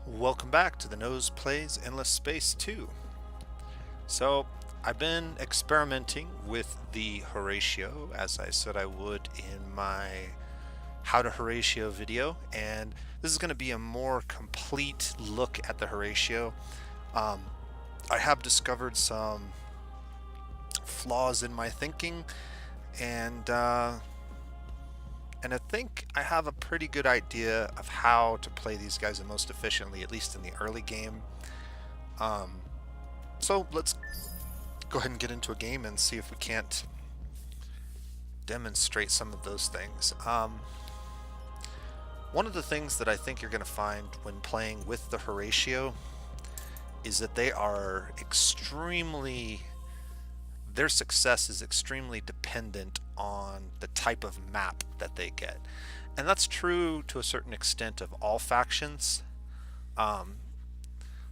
Welcome back to the Nose Plays Endless Space 2. So, I've been experimenting with the Horatio as I said I would in my How to Horatio video, and this is going to be a more complete look at the Horatio. Um, I have discovered some flaws in my thinking, and I think I have a pretty good idea of how to play these guys the most efficiently, at least in the early game. Um, so let's go ahead and get into a game and see if we can't demonstrate some of those things. One of the things that I think you're going to find when playing with the Horatio is that their success is extremely dependent on the type of map that they get. And that's true to a certain extent of all factions. Um,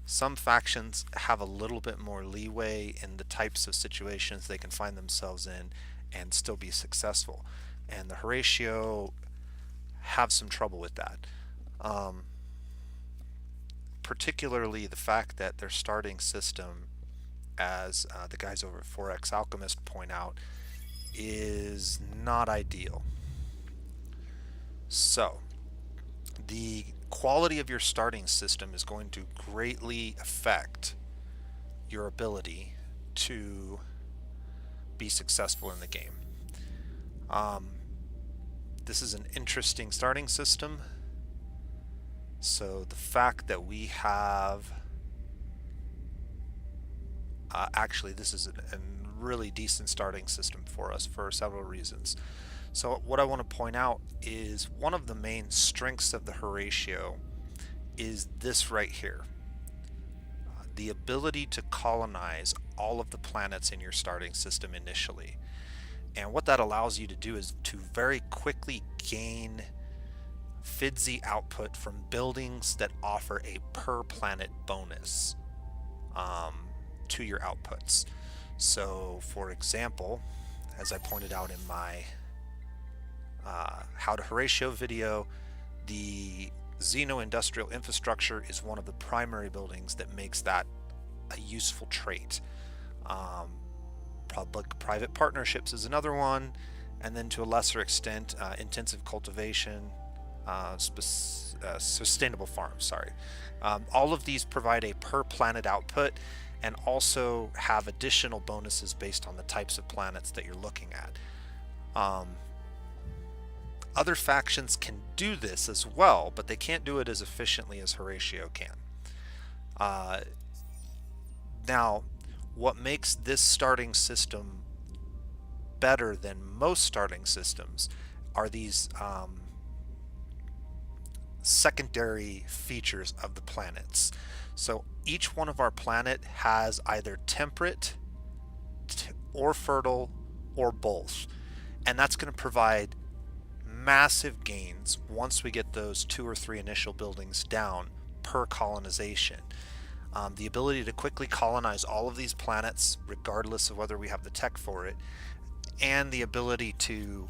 some factions have a little bit more leeway in the types of situations they can find themselves in and still be successful. And the Horatio have some trouble with that. Um, Particularly the fact that their starting system, as the guys over at 4X Alchemist point out, is not ideal. So, the quality of your starting system is going to greatly affect your ability to be successful in the game. This is an interesting starting system. So the fact that we have actually this is a really decent starting system for us for several reasons. So what I want to point out is one of the main strengths of the Horatio is this right here. The ability to colonize all of the planets in your starting system initially. And what that allows you to do is to very quickly gain FIDSy output from buildings that offer a per planet bonus to your outputs. So for example, as I pointed out in my How to Horatio video, the Xeno Industrial Infrastructure is one of the primary buildings that makes that a useful trait. Public-private partnerships is another one, and then to a lesser extent, intensive cultivation, sustainable farms. All of these provide a per planet output and also have additional bonuses based on the types of planets that you're looking at. Other factions can do this as well, but they can't do it as efficiently as Horatio can. Now, what makes this starting system better than most starting systems are these secondary features of the planets. So each one of our planet has either temperate or fertile or both, and that's going to provide massive gains once we get those 2 or 3 initial buildings down per colonization. The ability to quickly colonize all of these planets regardless of whether we have the tech for it, and the ability to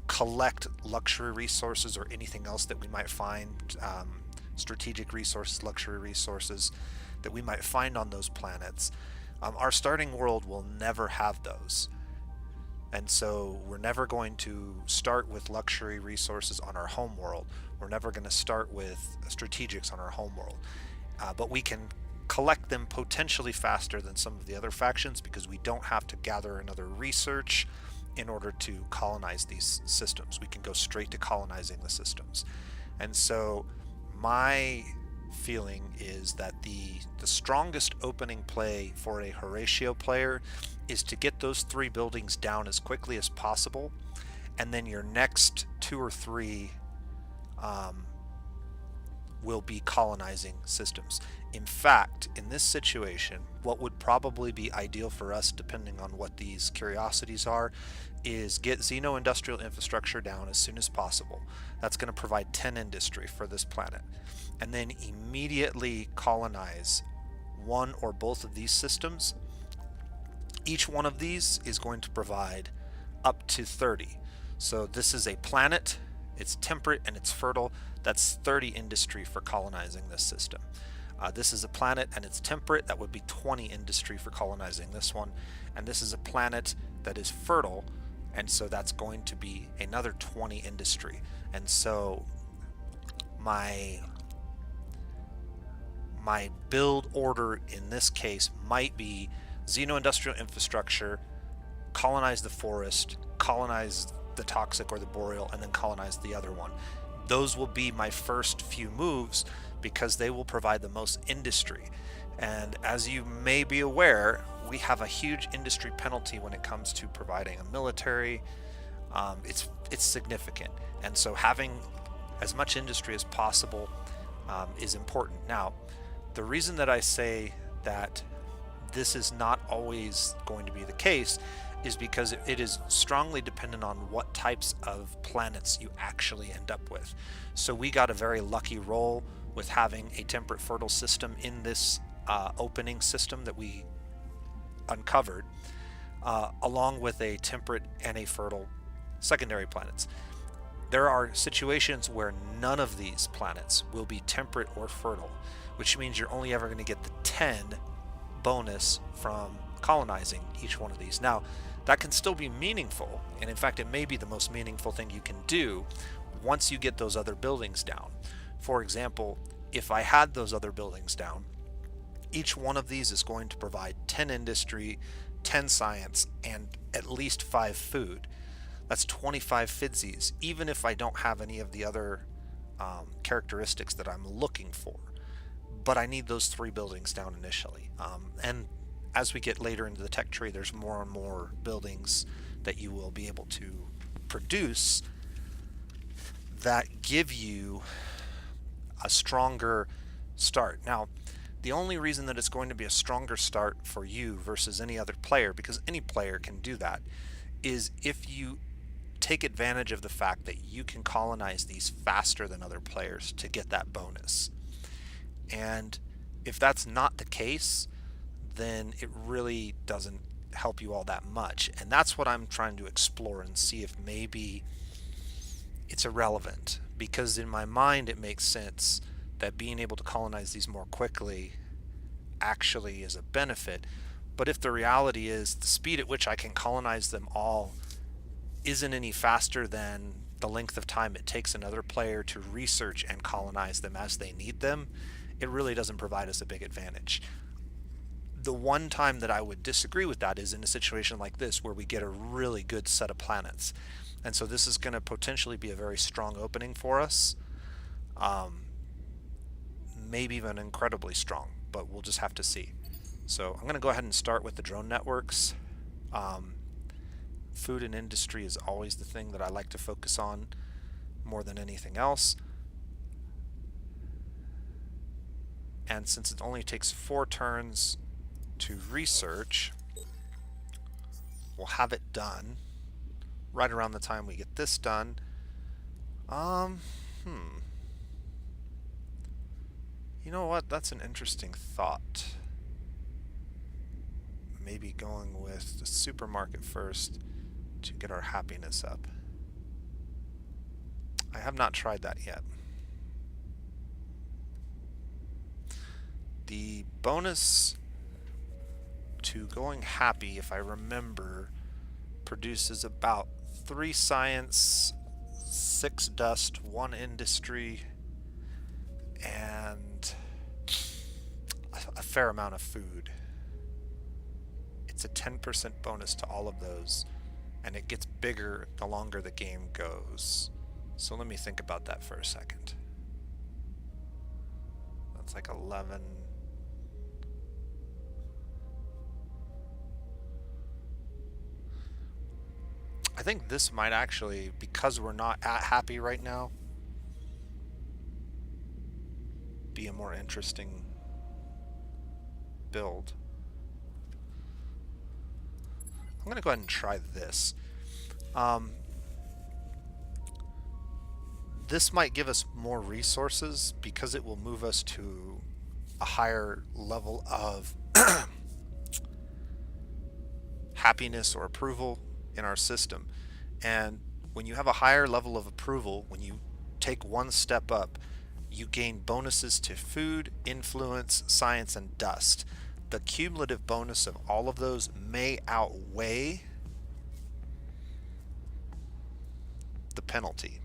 collect luxury resources or anything else that we might find, strategic resources, luxury resources that we might find on those planets. Our starting world will never have those. And so we're never going to start with luxury resources on our home world. We're never going to start with strategics on our home world. But we can collect them potentially faster than some of the other factions because we don't have to gather another research in order to colonize these systems. We can go straight to colonizing the systems. And so my feeling is that the strongest opening play for a Horatio player is to get those 3 buildings down as quickly as possible, and then your next 2 or 3 will be colonizing systems. In fact, in this situation, what would probably be ideal for us, depending on what these curiosities are, is get Xeno Industrial Infrastructure down as soon as possible. That's going to provide 10 industry for this planet. And then immediately colonize one or both of these systems. Each one of these is going to provide up to 30. So this is a planet it's temperate and it's fertile. That's 30 industry for colonizing this system. This is a planet and it's temperate. That would be 20 industry for colonizing this one. And this is a planet that is fertile, and so that's going to be another 20 industry. And so my build order in this case might be xeno-industrial infrastructure, colonize the forest, colonize the toxic or the boreal, and then colonize the other one. Those will be my first few moves because they will provide the most industry. And as you may be aware, we have a huge industry penalty when it comes to providing a military. It's significant, and so having as much industry as possible is important. Now, the reason that I say that this is not always going to be the case is because it is strongly dependent on what types of planets you actually end up with. So we got a very lucky roll with having a temperate fertile system in this opening system that we uncovered, along with a temperate and a fertile secondary planets. There are situations where none of these planets will be temperate or fertile, which means you're only ever going to get the 10 bonus from colonizing each one of these. Now, that can still be meaningful, and in fact it may be the most meaningful thing you can do once you get those other buildings down. For example, if I had those other buildings down, each one of these is going to provide 10 industry, 10 science, and at least 5 food. That's 25 fidsies, even if I don't have any of the other characteristics that I'm looking for. But I need those 3 buildings down initially. And as we get later into the tech tree, there's more and more buildings that you will be able to produce that give you a stronger start. Now, the only reason that it's going to be a stronger start for you versus any other player, because any player can do that, is if you take advantage of the fact that you can colonize these faster than other players to get that bonus. And if that's not the case, then it really doesn't help you all that much. And that's what I'm trying to explore and see if maybe it's irrelevant, because in my mind it makes sense that being able to colonize these more quickly actually is a benefit. But if the reality is the speed at which I can colonize them all isn't any faster than the length of time it takes another player to research and colonize them as they need them, it really doesn't provide us a big advantage. The one time that I would disagree with that is in a situation like this where we get a really good set of planets. And so this is going to potentially be a very strong opening for us. Maybe even incredibly strong, but we'll just have to see. So I'm going to go ahead and start with the drone networks. Food and industry is always the thing that I like to focus on more than anything else. And since it only takes 4 turns to research, we'll have it done right around the time we get this done. You know what? That's an interesting thought. Maybe going with the supermarket first to get our happiness up. I have not tried that yet. The bonus to going happy, if I remember, produces about 3 science, 6 dust, 1 industry, and a fair amount of food. It's a 10% bonus to all of those, and it gets bigger the longer the game goes. So let me think about that for a second. That's like 11. I think this might actually, because we're not at happy right now, be a more interesting build. I'm going to go ahead and try this. This might give us more resources because it will move us to a higher level of happiness or approval in our system. And when you have a higher level of approval, when you take one step up, you gain bonuses to food, influence, science, and dust. The cumulative bonus of all of those may outweigh the penalty.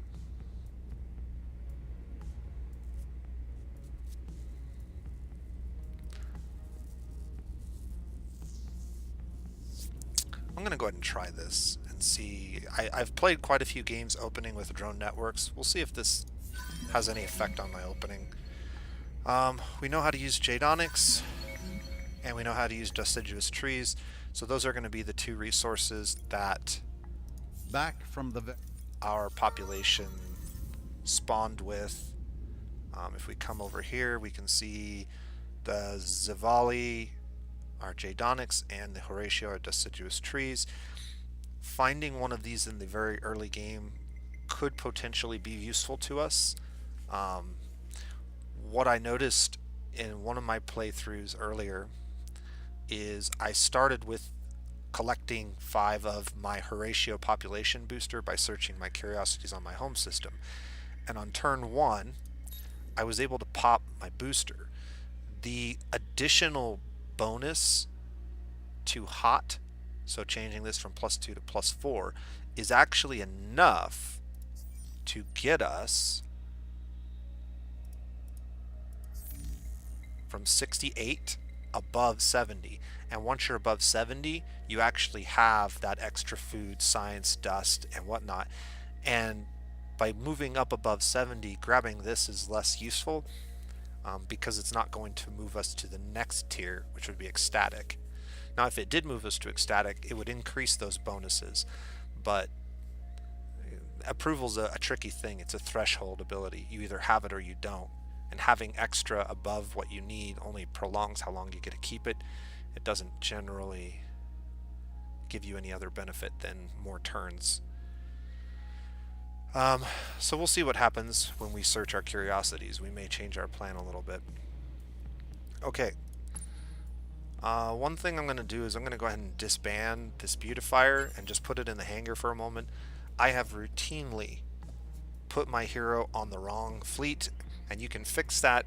I'm going to go ahead and try this and see. I've played quite a few games opening with drone networks. We'll see if this has any effect on my opening. We know how to use Jadonics, and we know how to use deciduous trees. So those are going to be the two resources that Back from the our population spawned with. If we come over here, we can see the Zivali are Jadonics and the Horatio are deciduous trees. Finding one of these in the very early game could potentially be useful to us. What I noticed in one of my playthroughs earlier is I started with collecting 5 of my Horatio population booster by searching my curiosities on my home system. And on turn 1, I was able to pop my booster. The additional bonus to hot, so changing this from +2 to +4, is actually enough to get us from 68 above 70. And once you're above 70, you actually have that extra food, science, dust, and whatnot. And by moving up above 70, grabbing this is less useful because it's not going to move us to the next tier, which would be ecstatic. Now, if it did move us to ecstatic, it would increase those bonuses. But approval's a tricky thing. It's a threshold ability. You either have it or you don't. And having extra above what you need only prolongs how long you get to keep it. It doesn't generally give you any other benefit than more turns. So we'll see what happens when we search our curiosities. We may change our plan a little bit. Okay. One thing I'm going to do is I'm going to go ahead and disband this beautifier and just put it in the hangar for a moment. I have routinely put my hero on the wrong fleet, and you can fix that,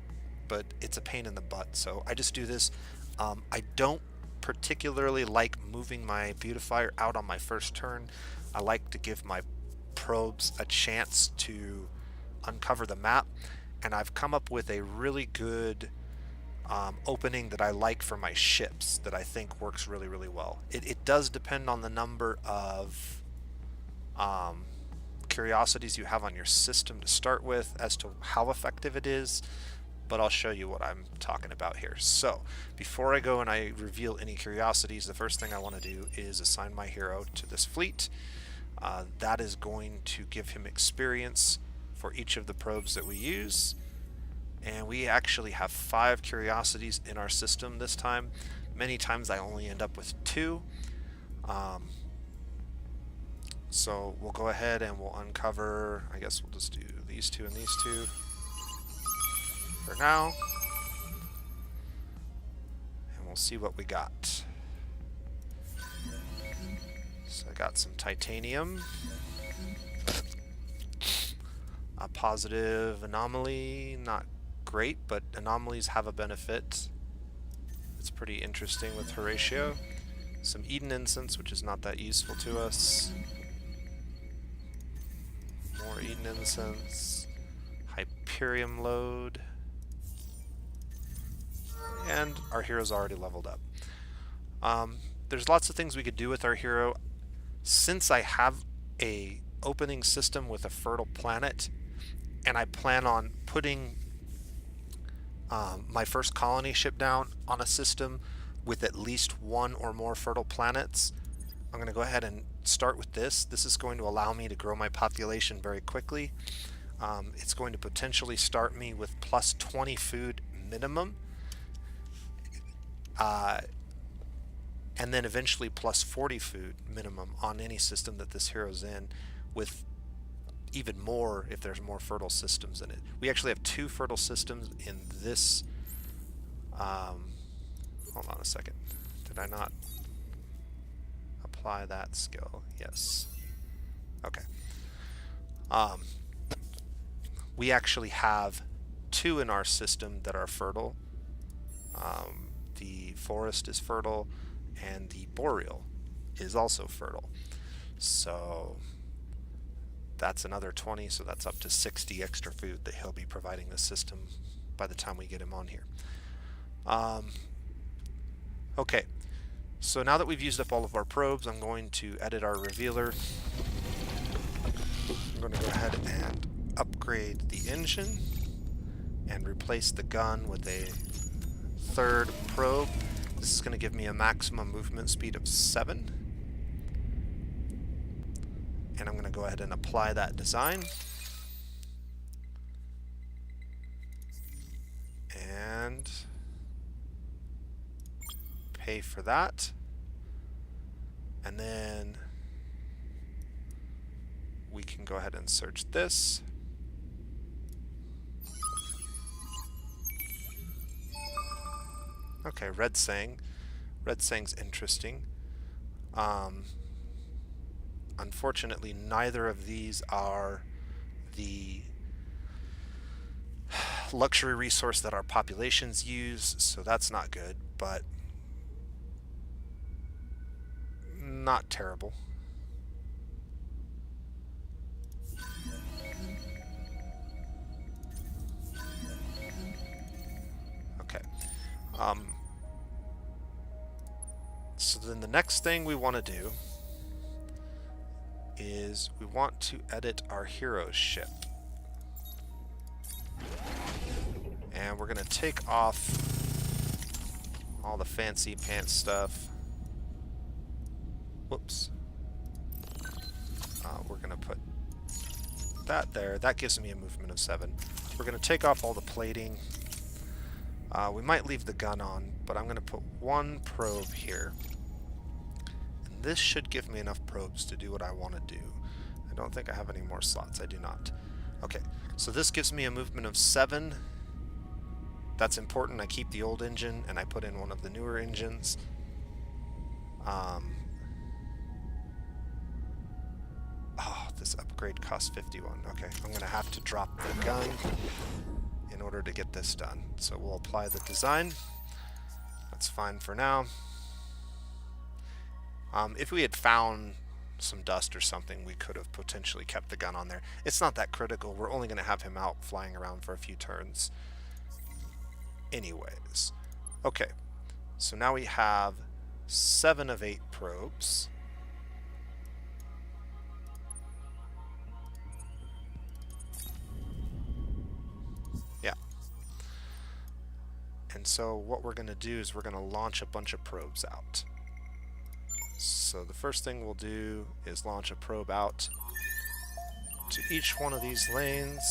but it's a pain in the butt. So I just do this. I don't particularly like moving my beautifier out on my first turn. I like to give my probes a chance to uncover the map, and I've come up with a really good opening that I like for my ships that I think works really, really well. It does depend on the number of curiosities you have on your system to start with as to how effective it is, but I'll show you what I'm talking about here. So before I go and I reveal any curiosities, the first thing I want to do is assign my hero to this fleet. That is going to give him experience for each of the probes that we use. And we actually have 5 curiosities in our system this time. Many times I only end up with 2. So we'll go ahead and we'll uncover, I guess we'll just do these 2 and these 2 for now. And we'll see what we got. So I got some titanium. A positive anomaly, not great, but anomalies have a benefit. It's pretty interesting with Horatio. Some Eden incense, which is not that useful to us. More Eden incense. Hyperium load. And our hero's already leveled up. There's lots of things we could do with our hero. Since I have a opening system with a fertile planet, and I plan on putting my first colony ship down on a system with at least 1 or more fertile planets, I'm going to go ahead and start with this. This is going to allow me to grow my population very quickly. It's going to potentially start me with plus 20 food minimum, and then eventually plus 40 food minimum on any system that this hero's in, with even more if there's more fertile systems in it. We actually have 2 fertile systems in this. Hold on a second. Did I not apply that skill? Yes. Okay. Um, we actually have two in our system that are fertile. The forest is fertile, and the boreal is also fertile. So that's another 20, so that's up to 60 extra food that he'll be providing the system by the time we get him on here. Okay, so now that we've used up all of our probes, I'm going to edit our revealer. I'm going to go ahead and upgrade the engine and replace the gun with a third probe. This is going to give me a maximum movement speed of 7. And I'm going to go ahead and apply that design. And pay for that. And then we can go ahead and search this. Okay, Red Sang. Red Sang's interesting. Unfortunately, neither of these are the luxury resource that our populations use, so that's not good, but not terrible. Okay. So then the next thing we want to do is we want to edit our hero's ship. And we're going to take off all the fancy pants stuff. Whoops. We're going to put that there. That gives me a movement of 7. We're going to take off all the plating. We might leave the gun on, but I'm going to put one probe here. And this should give me enough probes to do what I want to do. I don't think I have any more slots. I do not. Okay, so this gives me a movement of 7. That's important. I keep the old engine and I put in one of the newer engines. Oh, this upgrade costs 51. Okay, I'm going to have to drop the gun in order to get this done. So we'll apply the design. That's fine for now. If we had found some dust or something, we could have potentially kept the gun on there. It's not that critical. We're only going to have him out flying around for a few turns anyways. Okay, so now we have 7 of 8 probes. Yeah. And so what we're going to do is we're going to launch a bunch of probes out. So the first thing we'll do is launch a probe out to each one of these lanes.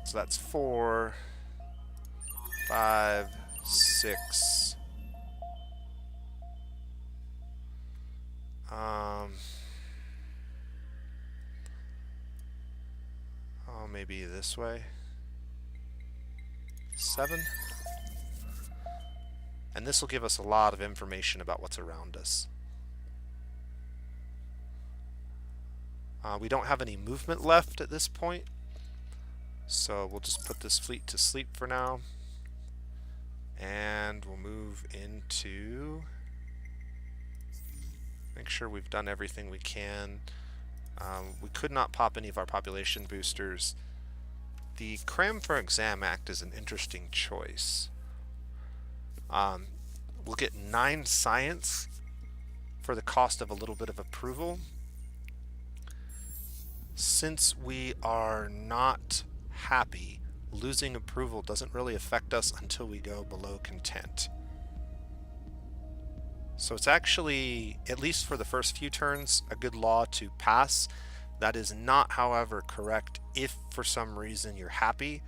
So that's 4, 5, 6. Oh, maybe this way. 7. And this will give us a lot of information about what's around us. We don't have any movement left at this point, so we'll just put this fleet to sleep for now. And we'll move into... make sure we've done everything we can. We could not pop any of our population boosters. The Cram for Exam Act is an interesting choice. We'll get 9 science for the cost of a little bit of approval. Since we are not happy, losing approval doesn't really affect us until we go below content. So it's actually, at least for the first few turns, a good law to pass. That is not, however, correct if for some reason you're happy.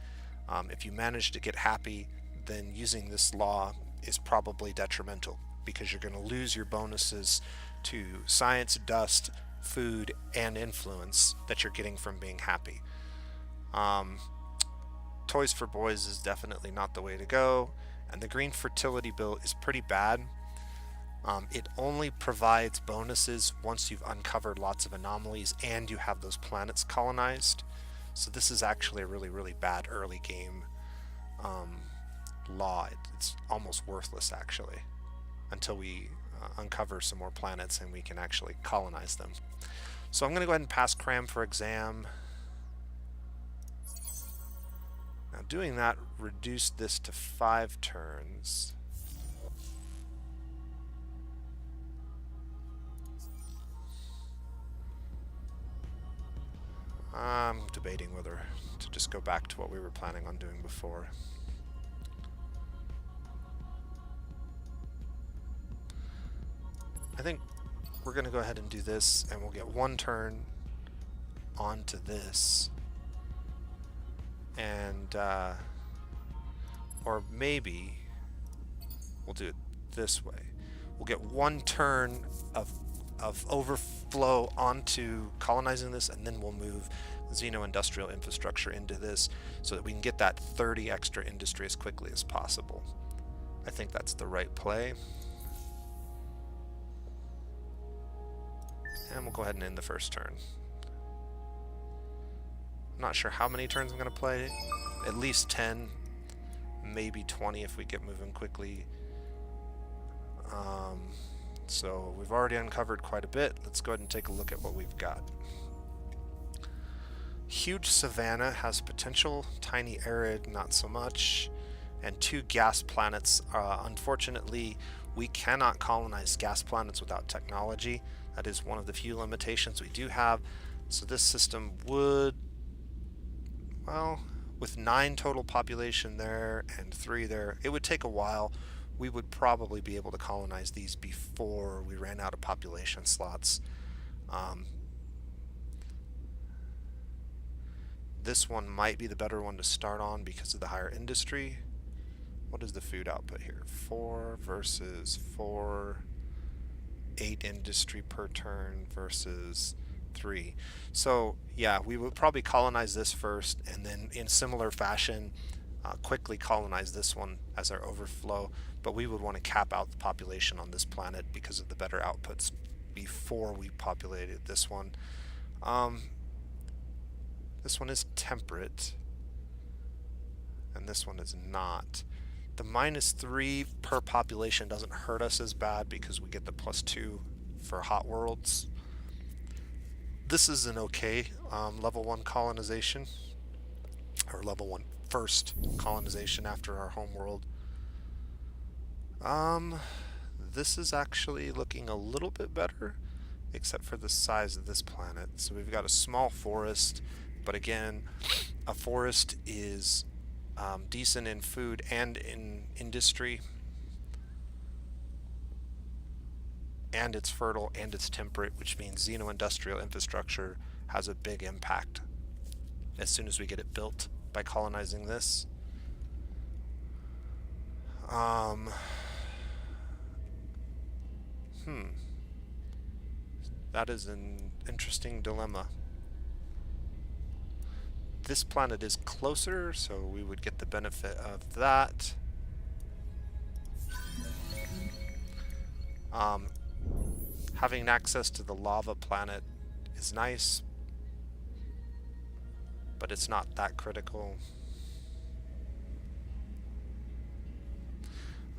If you manage to get happy, then using this law is probably detrimental because you're going to lose your bonuses to science, dust, food, and influence that you're getting from being happy. Toys for Boys is definitely not the way to go, and the green fertility bill is pretty bad. It only provides bonuses once you've uncovered lots of anomalies and you have those planets colonized. So this is actually a really, really bad early game um, law. It's almost worthless, actually, until we uncover some more planets and we can actually colonize them. So I'm going to go ahead and pass cram for exam. Now doing that reduced this to 5 turns. I'm debating whether to just go back to what we were planning on doing before. I think we're going to go ahead and do this, and we'll get 1 turn onto this. And, or maybe we'll do it this way. We'll get 1 turn of overflow onto colonizing this, and then we'll move Xeno-industrial infrastructure into this so that we can get that 30 extra industry as quickly as possible. I think that's the right play. And we'll go ahead and end the first turn. I'm not sure how many turns I'm going to play. At least 10, maybe 20 if we get moving quickly. So we've already uncovered quite a bit. Let's go ahead and take a look at what we've got. Huge savanna has potential, tiny arid not so much, and 2 gas planets. Unfortunately, we cannot colonize gas planets without technology. That is one of the few limitations we do have. So this system would, well, with 9 total population there and 3 there, it would take a while. We would probably be able to colonize these before we ran out of population slots. This one might be the better one to start on because of the higher industry. What is the food output here? 4 versus 4. 8 industry per turn versus 3. So yeah, we would probably colonize this first, and then in similar fashion quickly colonize this one as our overflow, but we would want to cap out the population on this planet because of the better outputs before we populated this one. This one is temperate, and this one is not. The -3 per population doesn't hurt us as bad because we get the +2 for hot worlds. This is an okay level 1 colonization, or level 1 first colonization after our home world. This is actually looking a little bit better, except for the size of this planet. So we've got a small forest, but again, a forest is decent in food and in industry, and it's fertile and it's temperate, which means xeno-industrial infrastructure has a big impact as soon as we get it built by colonizing this. That is an interesting dilemma. This planet is closer, so we would get the benefit of that. Having access to the lava planet is nice, but it's not that critical.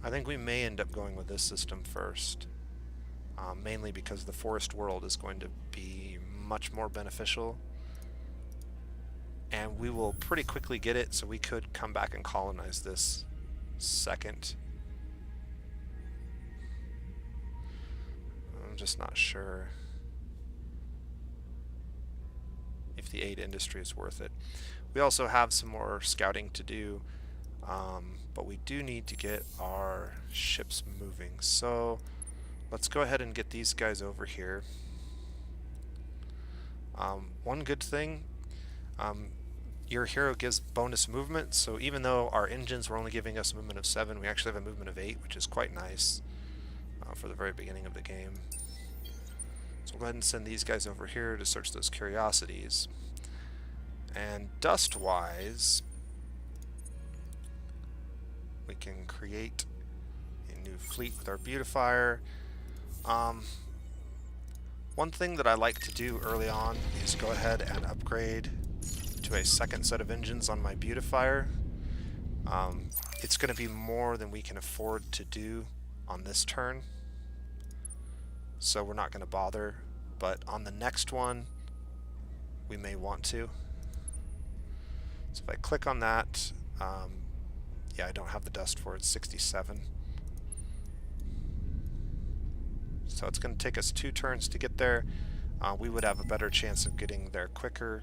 I think we may end up going with this system first, mainly because the forest world is going to be much more beneficial, and we will pretty quickly get it, so we could come back and colonize this second. I'm just not sure if the 8 industry is worth it. We also have some more scouting to do, but we do need to get our ships moving. So let's go ahead and get these guys over here. One good thing, your hero gives bonus movement, so even though our engines were only giving us a movement of 7, we actually have a movement of 8, which is quite nice for the very beginning of the game. So we'll go ahead and send these guys over here to search those curiosities. And dust-wise, we can create a new fleet with our beautifier. Um, One thing that I like to do early on is go ahead and upgrade to a second set of engines on my beautifier. It's going to be more than we can afford to do on this turn, so we're not going to bother, but on the next one we may want to. So if I click on that, yeah, I don't have the dust for it, 67. So it's going to take us 2 turns to get there. We would have a better chance of getting there quicker.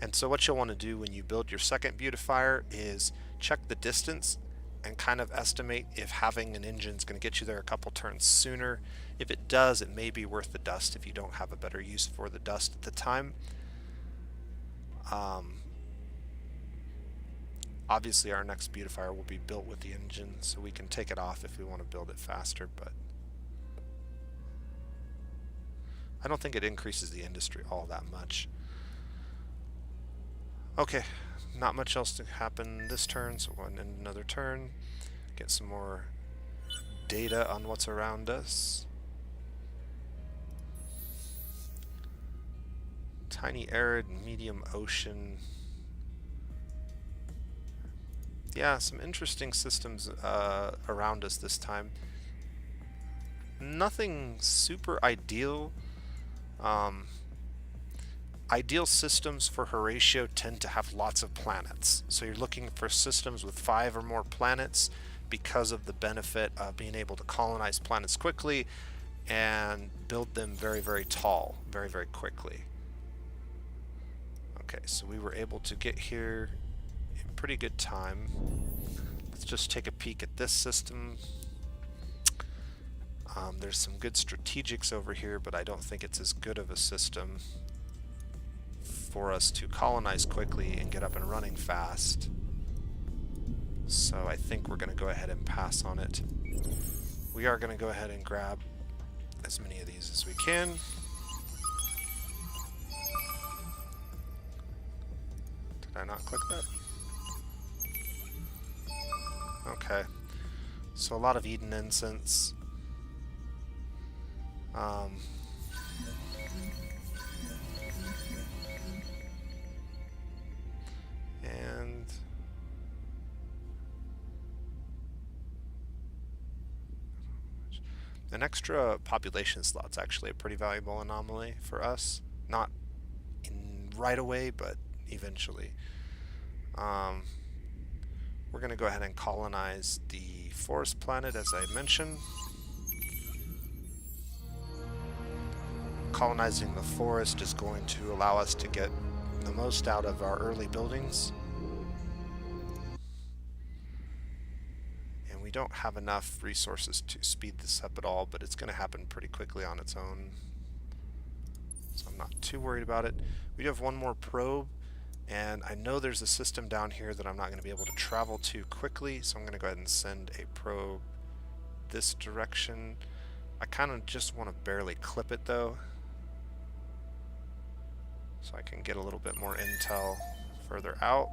And so what you'll want to do when you build your second beautifier is check the distance and kind of estimate if having an engine is going to get you there a couple turns sooner. If it does, it may be worth the dust if you don't have a better use for the dust at the time. Obviously our next beautifier will be built with the engine, so we can take it off if we want to build it faster, but I don't think it increases the industry all that much. Okay, not much else to happen this turn, so we'll end another turn, get some more data on what's around us. Tiny arid, medium ocean. Yeah, some interesting systems around us this time. Nothing super ideal. Ideal systems for Horatio tend to have lots of planets. So you're looking for systems with 5 or more planets because of the benefit of being able to colonize planets quickly and build them very, very tall, very, very quickly. Okay, so we were able to get here in pretty good time. Let's just take a peek at this system. There's some good strategics over here, but I don't think it's as good of a system for us to colonize quickly and get up and running fast. So I think we're going to go ahead and pass on it. We are going to go ahead and grab as many of these as we can. Did I not click that? Okay. So a lot of Eden incense. And an extra population slot's actually a pretty valuable anomaly for us. Not in right away, but eventually. We're going to go ahead and colonize the forest planet, as I mentioned. Colonizing the forest is going to allow us to get the most out of our early buildings. And we don't have enough resources to speed this up at all, but it's going to happen pretty quickly on its own. So I'm not too worried about it. We do have one more probe, and I know there's a system down here that I'm not going to be able to travel to quickly, so I'm going to go ahead and send a probe this direction. I kind of just want to barely clip it though, so I can get a little bit more intel further out.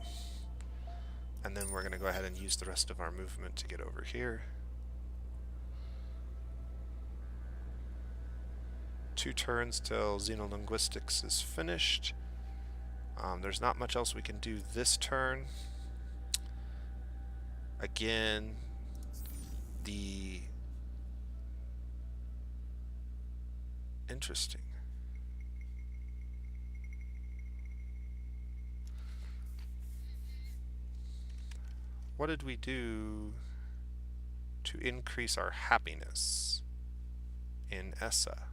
And then we're going to go ahead and use the rest of our movement to get over here. 2 turns till xenolinguistics is finished. There's not much else we can do this turn. Again, interesting. What did we do to increase our happiness in ESSA?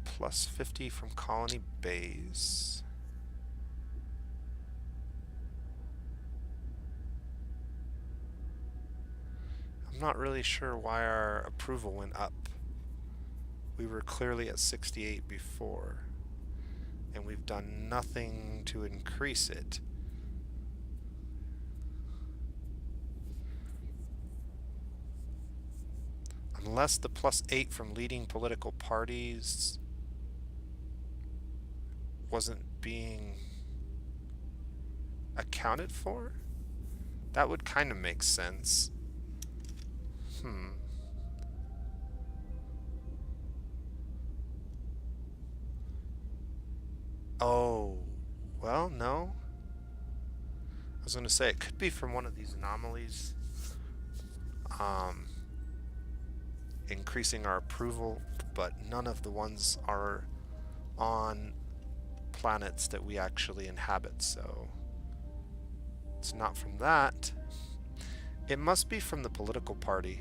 Plus 50 from colony bays. I'm not really sure why our approval went up. We were clearly at 68 before, and we've done nothing to increase it. Unless the plus 8 from leading political parties wasn't being accounted for? That would kind of make sense. Oh, well, no. I was going to say it could be from one of these anomalies um, increasing our approval, but none of the ones are on planets that we actually inhabit, so it's not from that. It must be from the political party.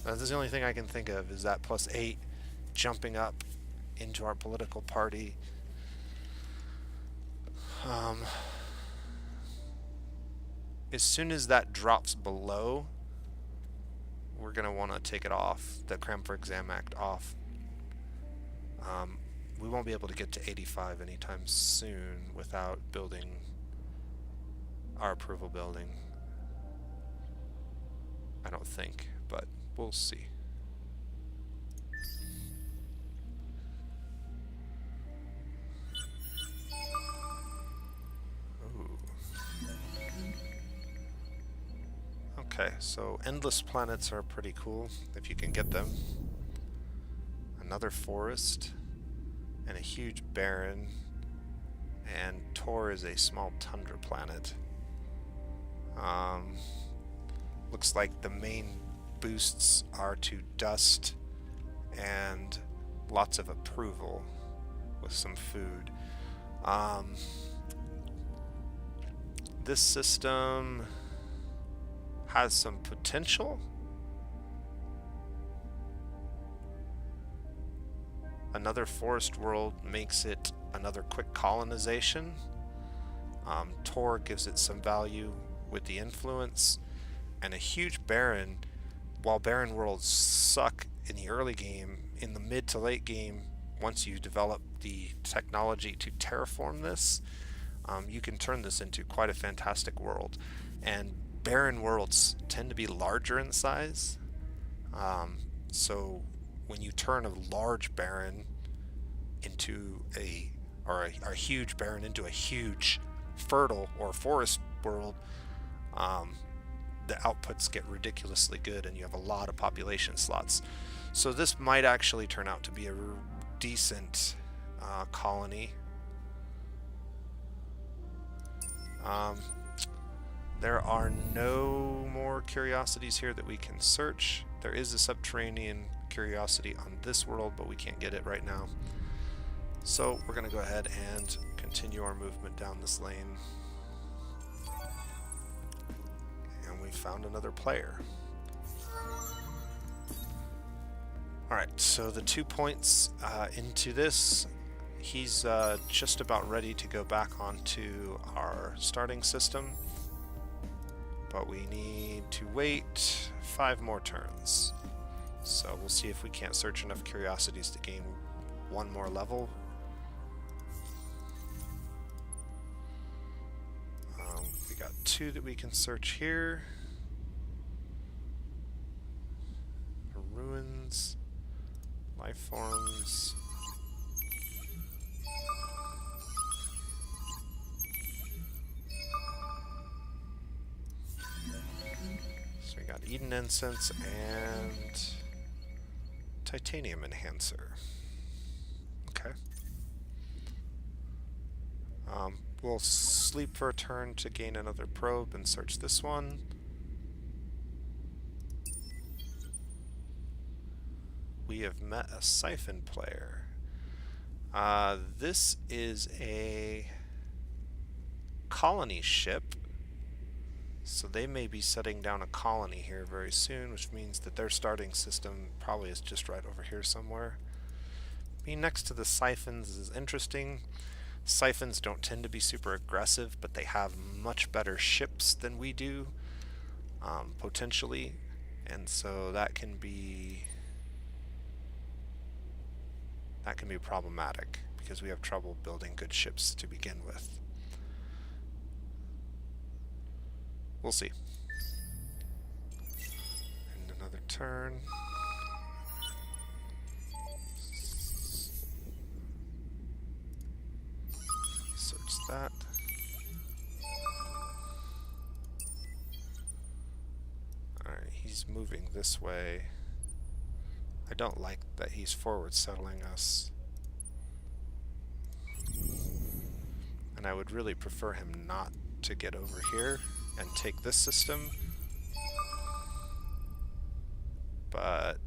That's the only thing I can think of, is that +8 jumping up into our political party. As soon as that drops below, we're going to want to take it off, the Cram for Exam Act off. We won't be able to get to 85 anytime soon without building our approval building. I don't think, but we'll see. Ooh. Okay, so endless planets are pretty cool if you can get them. Another forest and a huge barren, and Tor is a small tundra planet. Looks like the main boosts are to dust and lots of approval with some food. This system has some potential. Another forest world makes it another quick colonization. Tor gives it some value with the influence, and a huge barren. While barren worlds suck in the early game, in the mid to late game, once you develop the technology to terraform this, you can turn this into quite a fantastic world. And barren worlds tend to be larger in size, so when you turn a large barren into a huge barren into a huge fertile or forest world, the outputs get ridiculously good and you have a lot of population slots. So this might actually turn out to be a decent colony. There are no more curiosities here that we can search. There is a subterranean curiosity on this world, but we can't get it right now. So we're going to go ahead and continue our movement down this lane. And we found another player. Alright, so the 2 points into this, he's just about ready to go back onto our starting system. But we need to wait 5 more turns. So we'll see if we can't search enough curiosities to gain 1 more level. We got 2 that we can search here. Ruins, life forms. So we got Eden Incense and Titanium Enhancer. Okay. We'll sleep for a turn to gain another probe and search this one. We have met a Siphon player. This is a colony ship. So they may be setting down a colony here very soon, which means that their starting system probably is just right over here somewhere. Being next to the Siphons is interesting. Siphons don't tend to be super aggressive, but they have much better ships than we do, potentially, and so that can be problematic because we have trouble building good ships to begin with. We'll see. And another turn. that. Alright, he's moving this way. I don't like that he's forward settling us. And I would really prefer him not to get over here and take this system. But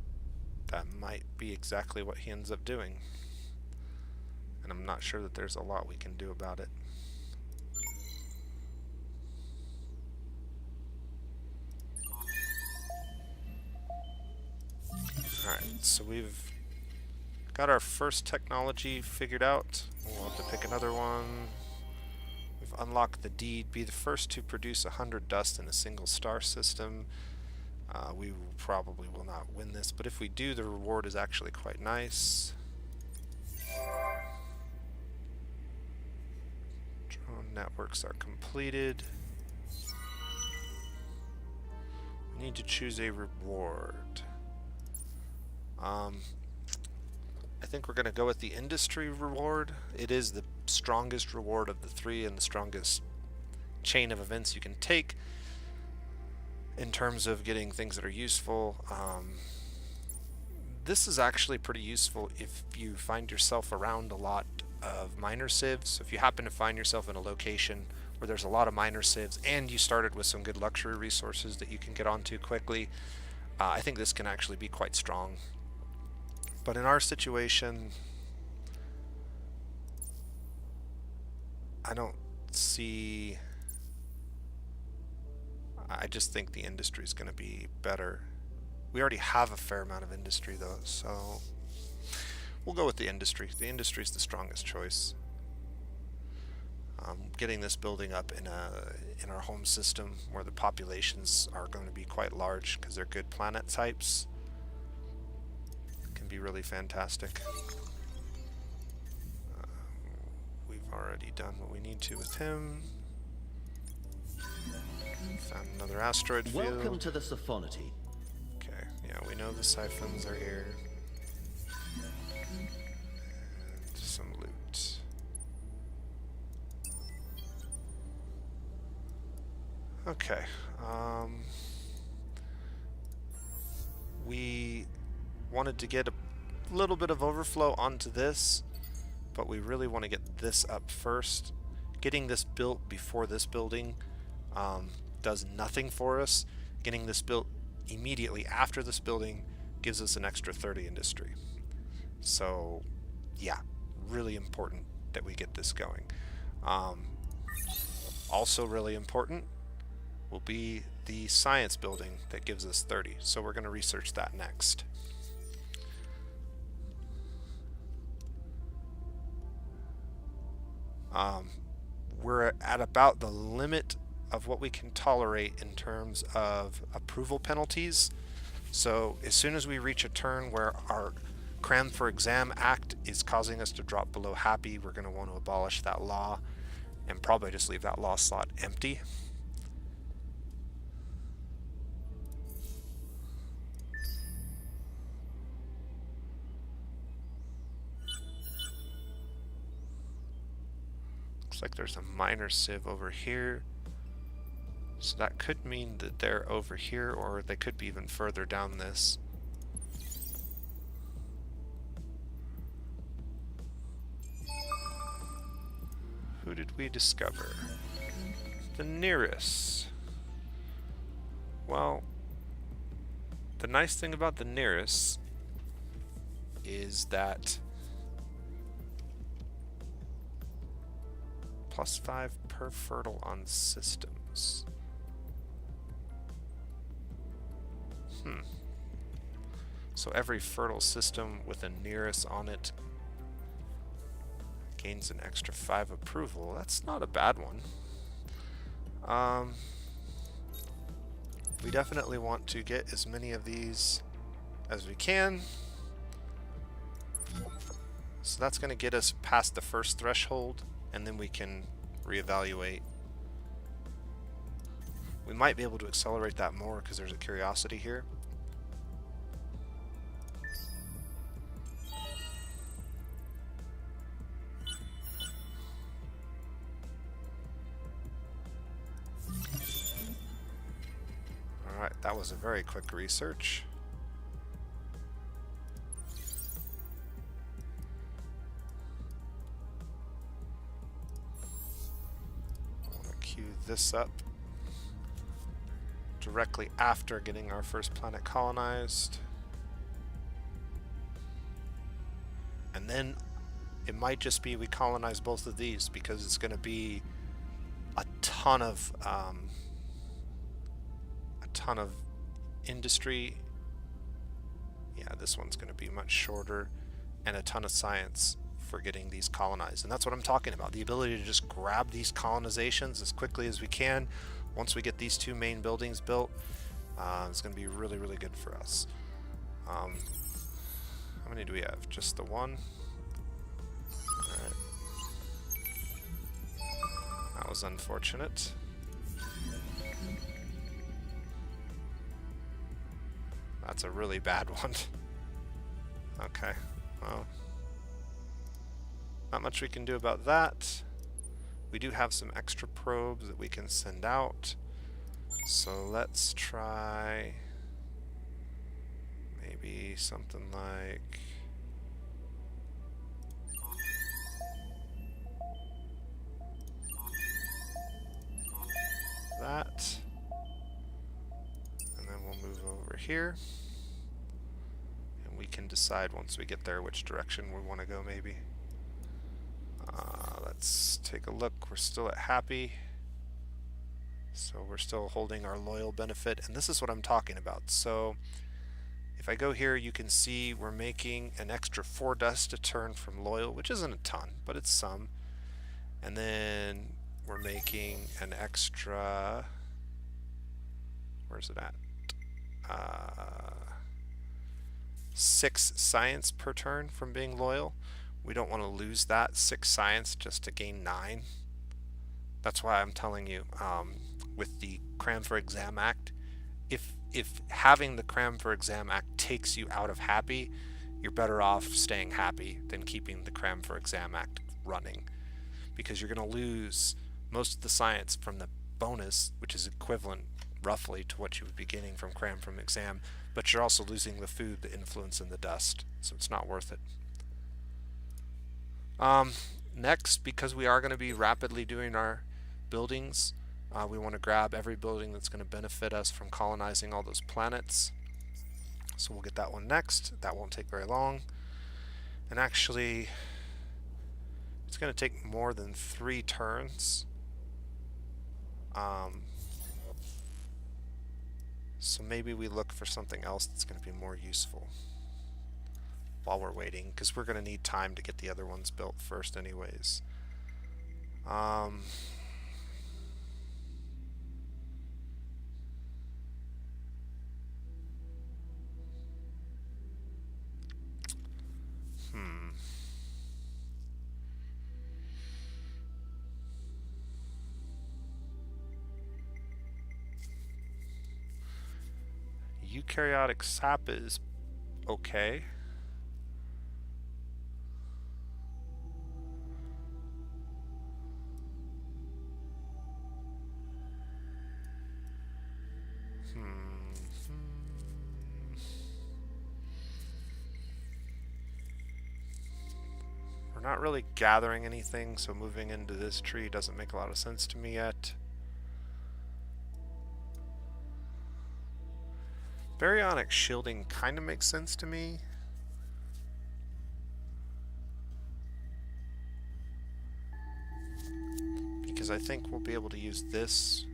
that might be exactly what he ends up doing. And I'm not sure that there's a lot we can do about it. Alright, so we've got our first technology figured out. We'll have to pick another one. We've unlocked the deed. Be the first to produce 100 dust in a single star system. We probably will not win this, but if we do, the reward is actually quite nice. Drone networks are completed. We need to choose a reward. I think we're going to go with the industry reward. It is the strongest reward of the three and the strongest chain of events you can take in terms of getting things that are useful. This is actually pretty useful if you find yourself around a lot of miner civs. So if you happen to find yourself in a location where there's a lot of miner civs and you started with some good luxury resources that you can get onto quickly, I think this can actually be quite strong. But in our situation, I don't see... I just think the industry is going to be better. We already have a fair amount of industry though, so we'll go with the industry. The industry is the strongest choice. Getting this building up in our home system where the populations are going to be quite large because they're good planet types can be really fantastic. We've already done what we need to with him. Found another asteroid field. Welcome to the Siphonity. Okay, yeah, we know the siphons are here. And some loot. Okay, we wanted to get a little bit of overflow onto this, but we really want to get this up first. Getting this built before this building does nothing for us. Getting this built immediately after this building gives us an extra 30 industry. So yeah, really important that we get this going. Also really important will be the science building that gives us 30. So we're going to research that next. We're at about the limit of what we can tolerate in terms of approval penalties. So as soon as we reach a turn where our Cram for Exam Act is causing us to drop below happy, we're going to want to abolish that law and probably just leave that law slot empty. Looks like there's a minor civ over here. So that could mean that they're over here, or they could be even further down this. Who did we discover? The nearest. Well, the nice thing about the nearest is that +5 per fertile on systems. So every fertile system with a nearest on it gains an extra 5 approval. That's not a bad one. We definitely want to get as many of these as we can. So that's going to get us past the first threshold, and then we can reevaluate. We might be able to accelerate that more because there's a curiosity here. that was a very quick research. I want to queue this up directly after getting our first planet colonized. And then it might just be we colonize both of these, because it's going to be a ton of industry. Yeah, this one's going to be much shorter, and a ton of science for getting these colonized. And that's what I'm talking about, the ability to just grab these colonizations as quickly as we can. Once we get these two main buildings built, it's going to be really, really good for us. How many do we have? Just the one? Alright. That was unfortunate. That's a really bad one. Okay, well, not much we can do about that. We do have some extra probes that we can send out. So let's try maybe something like that. And then we'll move over here. And we can decide once we get there which direction we want to go, maybe. Let's take a look. We're still at happy. So we're still holding our loyal benefit. And this is what I'm talking about. So if I go here, you can see we're making an extra 4 dust a turn from loyal, which isn't a ton, but it's some. And then we're making an extra, where's it at? 6 science per turn from being loyal. We don't want to lose that 6 science just to gain 9. That's why I'm telling you, with the Cram for Exam Act, if having the Cram for Exam Act takes you out of happy, you're better off staying happy than keeping the Cram for Exam Act running, because you're going to lose most of the science from the bonus, which is equivalent roughly to what you would be getting from Cram from Exam, but you're also losing the food, the influence, and the dust, so it's not worth it. Next, because we are going to be rapidly doing our buildings, we want to grab every building that's going to benefit us from colonizing all those planets. So we'll get that one next. That won't take very long. And actually, it's going to take more than 3 turns. So maybe we look for something else that's going to be more useful while we're waiting, because we're going to need time to get the other ones built first anyways. Eukaryotic sap is okay. We're not really gathering anything, so moving into this tree doesn't make a lot of sense to me yet. Baryonic shielding kind of makes sense to me. Because I think we'll be able to use this,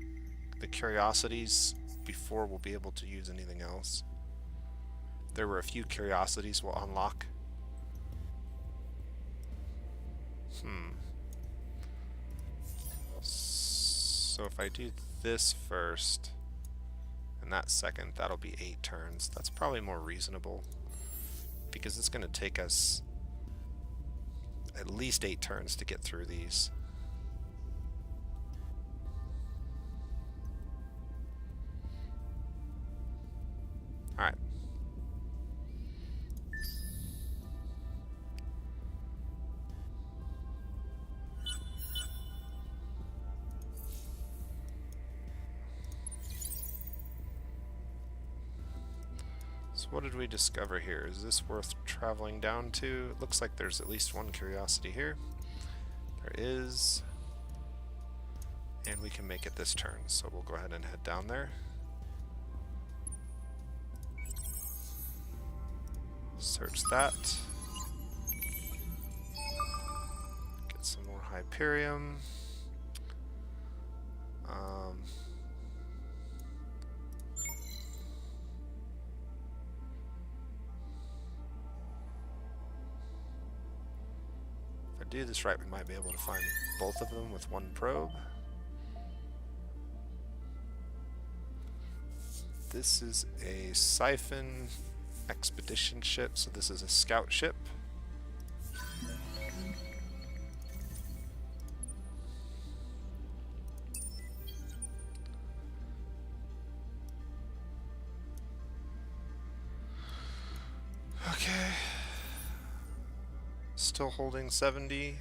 the curiosities, before we'll be able to use anything else. There were a few curiosities we'll unlock. So if I do this first and that second, that'll be 8 turns. That's probably more reasonable, because it's going to take us at least 8 turns to get through these. Alright. So what did we discover here? Is this worth traveling down to? It looks like there's at least one curiosity here. There is. And we can make it this turn, so we'll go ahead and head down there. Search that. Get some more Hyperium. If I do this right, we might be able to find both of them with one probe. This is a Siphon expedition ship, so this is a scout ship. Okay. Still holding 70.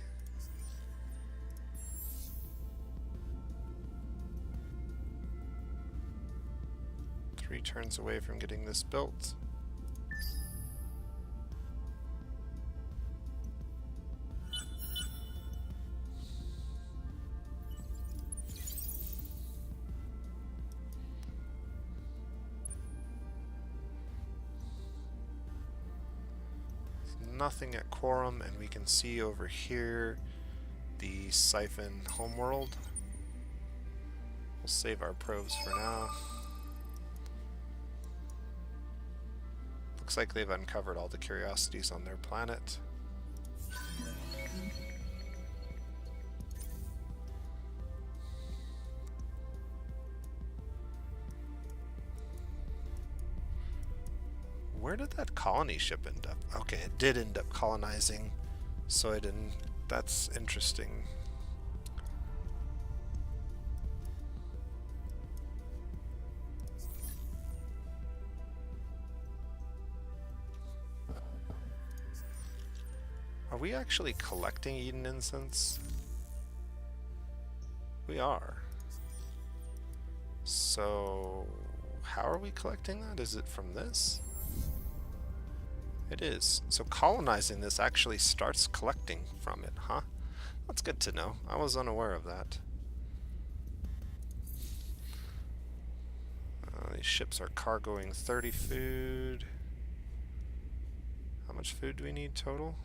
Three turns away from getting this built. Nothing at Quorum, and we can see over here the Siphon homeworld. We'll save our probes for now. Looks like they've uncovered all the curiosities on their planet. Where did that colony ship end up? Okay, it did end up colonizing, so I didn't. That's interesting. Are we actually collecting Eden Incense? We are. So, how are we collecting that? Is it from this? It is. So colonizing this actually starts collecting from it, huh? That's good to know. I was unaware of that. These ships are cargoing 30 food. How much food do we need total?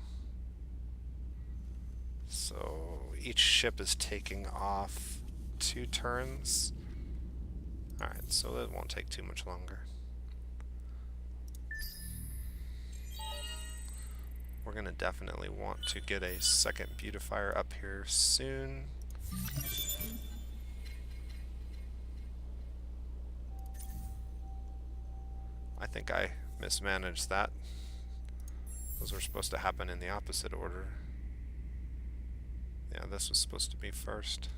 So each ship is taking off 2 turns. Alright, so it won't take too much longer. We're going to definitely want to get a second beautifier up here soon. I think I mismanaged that. Those were supposed to happen in the opposite order. Yeah, this was supposed to be first.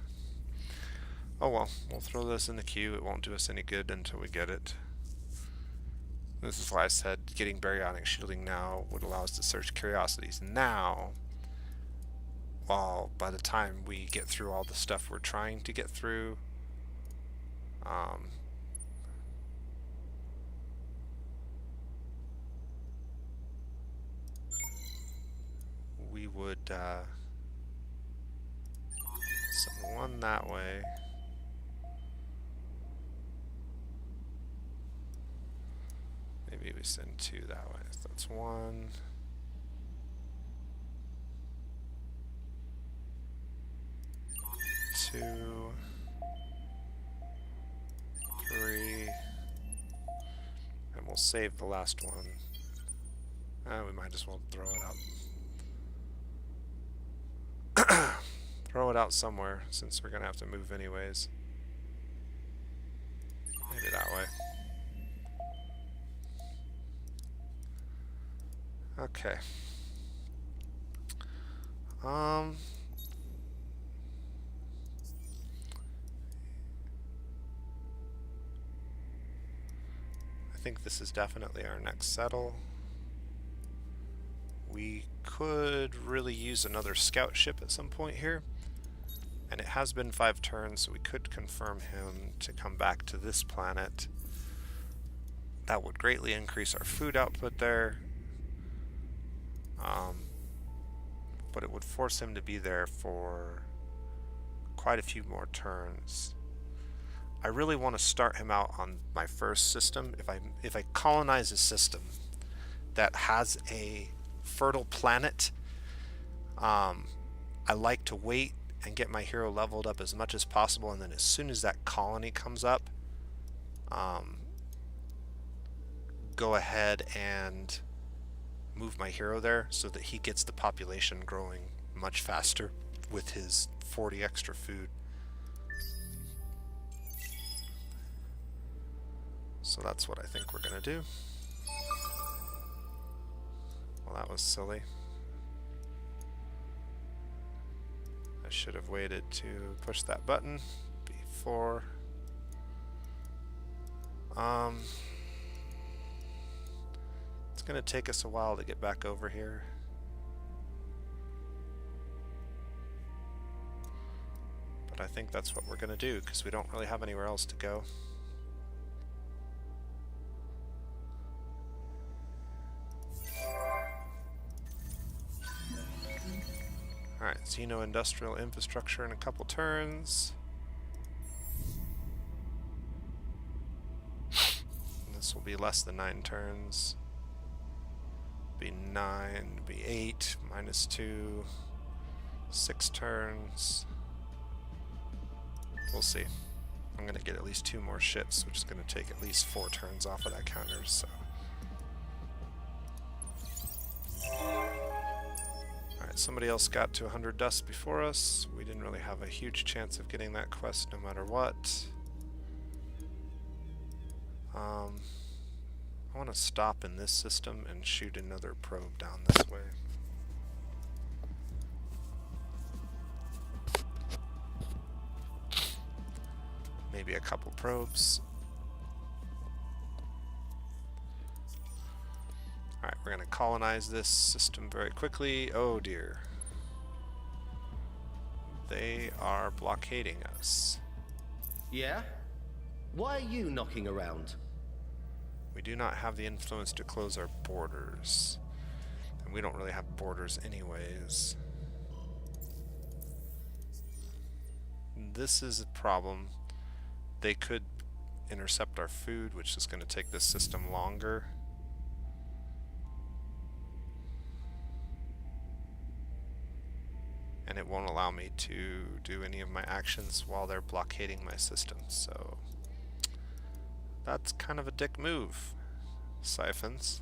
Oh well, we'll throw this in the queue. It won't do us any good until we get it. This is why I said getting baryonic shielding now would allow us to search curiosities now, while by the time we get through all the stuff we're trying to get through, we would send one that way. Maybe we send 2 that way. So that's 1. 2. 3. And we'll save the last one. We might as well throw it out. Throw it out somewhere, since we're gonna have to move anyways. Maybe that way. Okay. I think this is definitely our next settle. We could really use another scout ship at some point here. And it has been 5 turns, so we could confirm him to come back to this planet. That would greatly increase our food output there. But it would force him to be there for quite a few more turns. I really want to start him out on my first system. If I colonize a system that has a fertile planet, I like to wait and get my hero leveled up as much as possible, and then as soon as that colony comes up, go ahead and move my hero there so that he gets the population growing much faster with his 40 extra food. So that's what I think we're gonna do. Well, that was silly. I should have waited to push that button before. It's gonna take us a while to get back over here. But I think that's what we're gonna do because we don't really have anywhere else to go. Alright, Xeno-industrial infrastructure in a couple turns. And this will be less than 9 turns. Be 9, be 8, -2, 6 turns. We'll see. I'm gonna get at least 2 more ships, which is gonna take at least 4 turns off of that counter, so. Alright, somebody else got to 100 dust before us. We didn't really have a huge chance of getting that quest no matter what. I want to stop in this system and shoot another probe down this way. Maybe a couple probes. Alright, we're going to colonize this system very quickly. Oh dear. They are blockading us. Yeah? Why are you knocking around? We do not have the influence to close our borders. And we don't really have borders anyways. This is a problem. They could intercept our food, which is going to take this system longer. And it won't allow me to do any of my actions while they're blockading my system, so that's kind of a dick move, Siphons.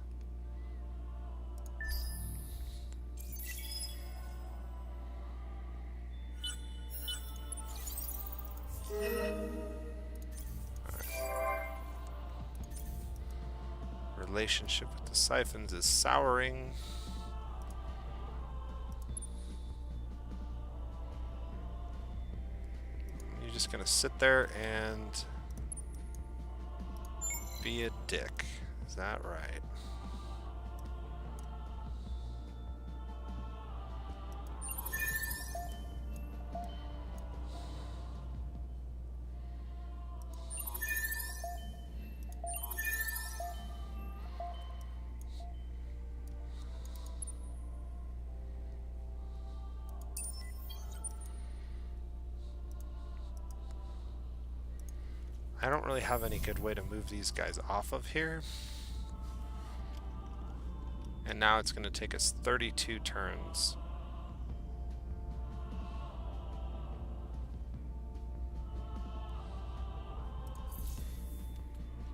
Relationship with the Siphons is souring. You're just gonna sit there and be a dick. Is that right? I don't really have any good way to move these guys off of here. And now it's going to take us 32 turns.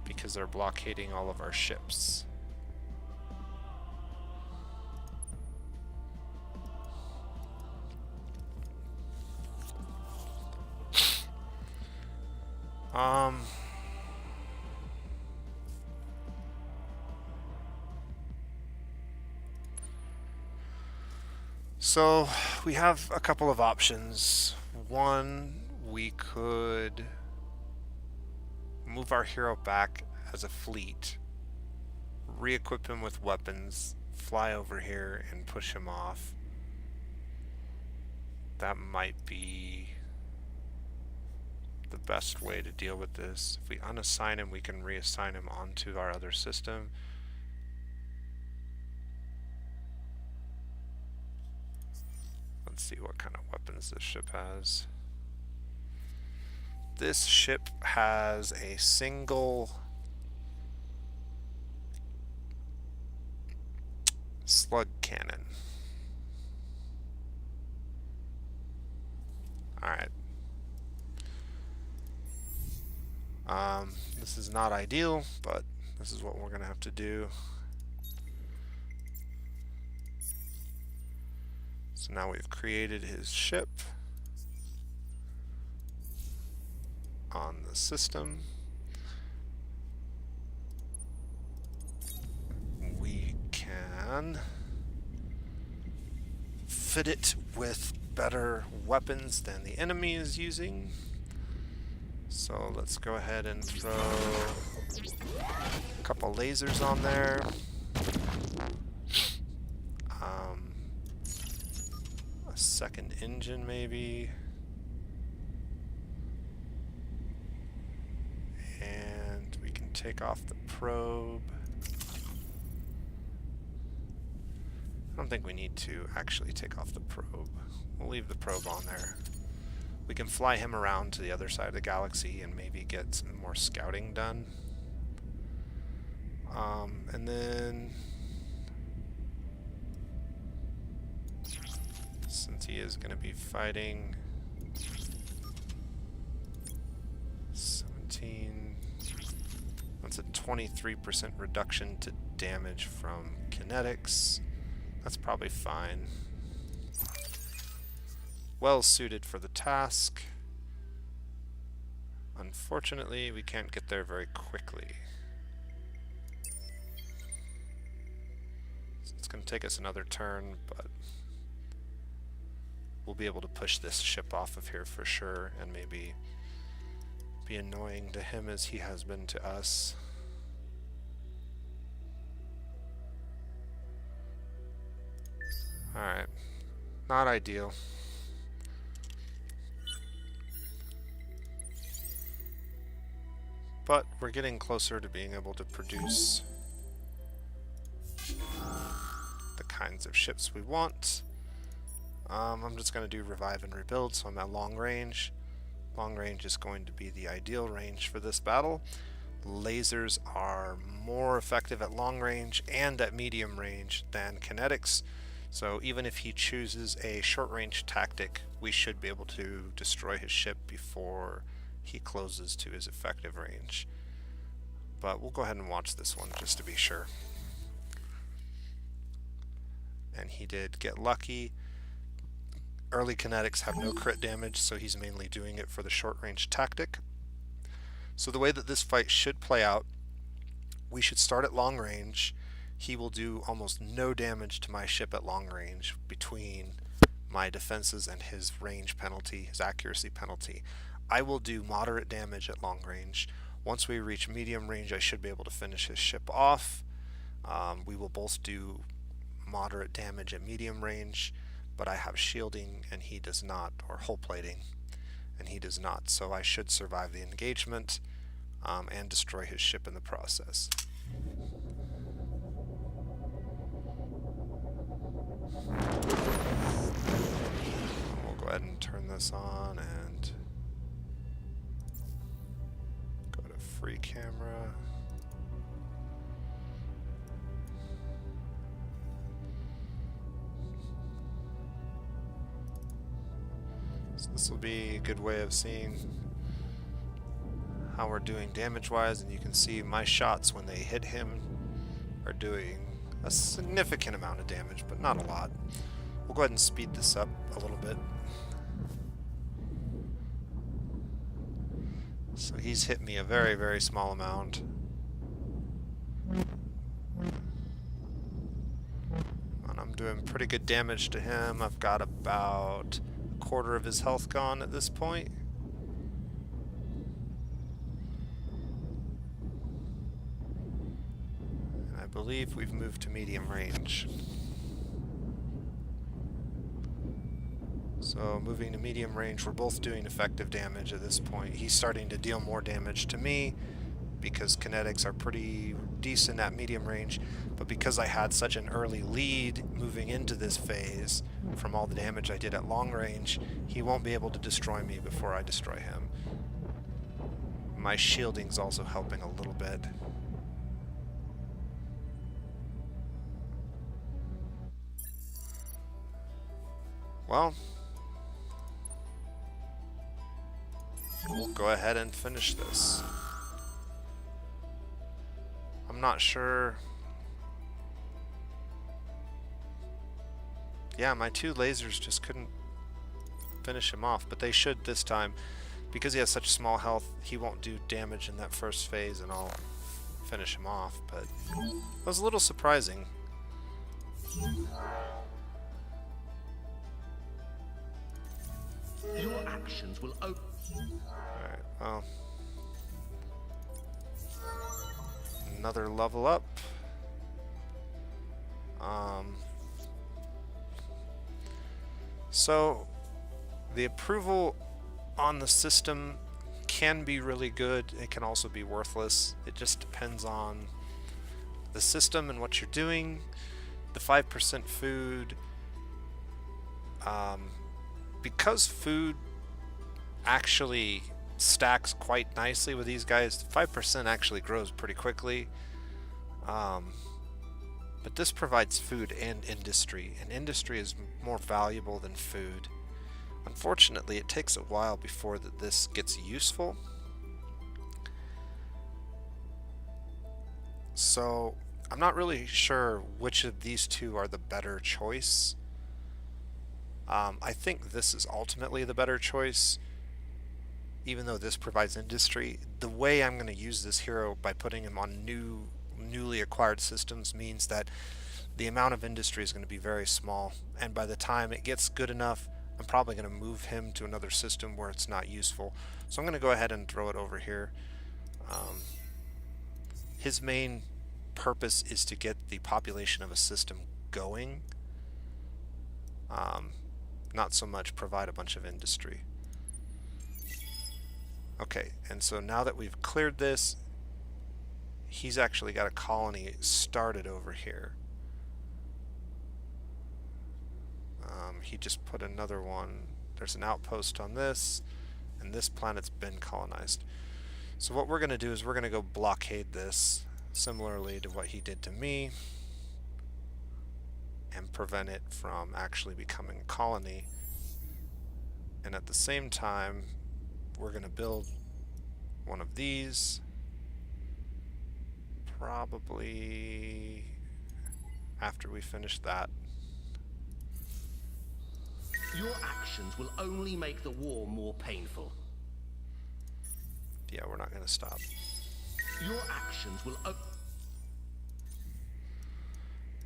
Because they're blockading all of our ships. So we have a couple of options. One, we could move our hero back as a fleet, re-equip him with weapons, fly over here and push him off. That might be the best way to deal with this. If we unassign him, we can reassign him onto our other system. Let's see what kind of weapons this ship has. This ship has a single slug cannon. Alright. This is not ideal, but this is what we're going to have to do. So now we've created his ship on the system. We can fit it with better weapons than the enemy is using. So let's go ahead and throw a couple lasers on there. A second engine maybe. And we can take off the probe. I don't think we need to actually take off the probe. We'll leave the probe on there. We can fly him around to the other side of the galaxy and maybe get some more scouting done. And then, since he is going to be fighting 17, that's a 23% reduction to damage from kinetics. That's probably fine. Well suited for the task. Unfortunately, we can't get there very quickly. So it's going to take us another turn, but we'll be able to push this ship off of here for sure, and maybe be annoying to him as he has been to us. Alright. Not ideal. But we're getting closer to being able to produce the kinds of ships we want. I'm just going to do revive and rebuild, so I'm at long range. Long range is going to be the ideal range for this battle. Lasers are more effective at long range and at medium range than kinetics, so even if he chooses a short range tactic, we should be able to destroy his ship before he closes to his effective range. But we'll go ahead and watch this one just to be sure. And he did get lucky. Early kinetics have no crit damage, so he's mainly doing it for the short range tactic. So the way that this fight should play out, we should start at long range. He will do almost no damage to my ship at long range between my defenses and his range penalty, his accuracy penalty. I will do moderate damage at long range. Once we reach medium range, I should be able to finish his ship off. We will both do moderate damage at medium range, but I have shielding and he does not, or hull plating, and he does not. So I should survive the engagement and destroy his ship in the process. We'll go ahead and turn this on and go to free camera. So this will be a good way of seeing how we're doing damage-wise, and you can see my shots when they hit him are doing a significant amount of damage, but not a lot. We'll go ahead and speed this up a little bit. So he's hit me a very, very small amount. And I'm doing pretty good damage to him. I've got about a quarter of his health gone at this point. And I believe we've moved to medium range. So So moving to medium range, we're both doing effective damage at this point. He's starting to deal more damage to me because kinetics are pretty decent at medium range, but because I had such an early lead moving into this phase from all the damage I did at long range, he won't be able to destroy me before I destroy him. My shielding's also helping a little bit. Well, we'll go ahead and finish this. I'm not sure. Yeah, my two lasers just couldn't finish him off, but they should this time. Because he has such small health, he won't do damage in that first phase, and I'll finish him off, but it was a little surprising. Your actions will open. Alright, well. Another level up. So, the approval on the system can be really good. It can also be worthless. It just depends on the system and what you're doing. The 5% food. Because food actually stacks quite nicely with these guys, 5% actually grows pretty quickly. But this provides food and industry is more valuable than food. Unfortunately, it takes a while before this gets useful. So, I'm not really sure which of these two are the better choice. I think this is ultimately the better choice, even though this provides industry. The way I'm going to use this hero by putting him on newly acquired systems means that the amount of industry is going to be very small, and by the time it gets good enough, I'm probably going to move him to another system where it's not useful. So I'm going to go ahead and throw it over here. His main purpose is to get the population of a system going, not so much provide a bunch of industry. Okay, and so now that we've cleared this, he's actually got a colony started over here. He just put another one. There's an outpost on this, and this planet's been colonized. So what we're going to do is we're going to go blockade this, similarly to what he did to me, and prevent it from actually becoming a colony. And at the same time, we're going to build one of these, probably after we finish that. Your actions will only make the war more painful. Yeah, we're not going to stop. Your actions will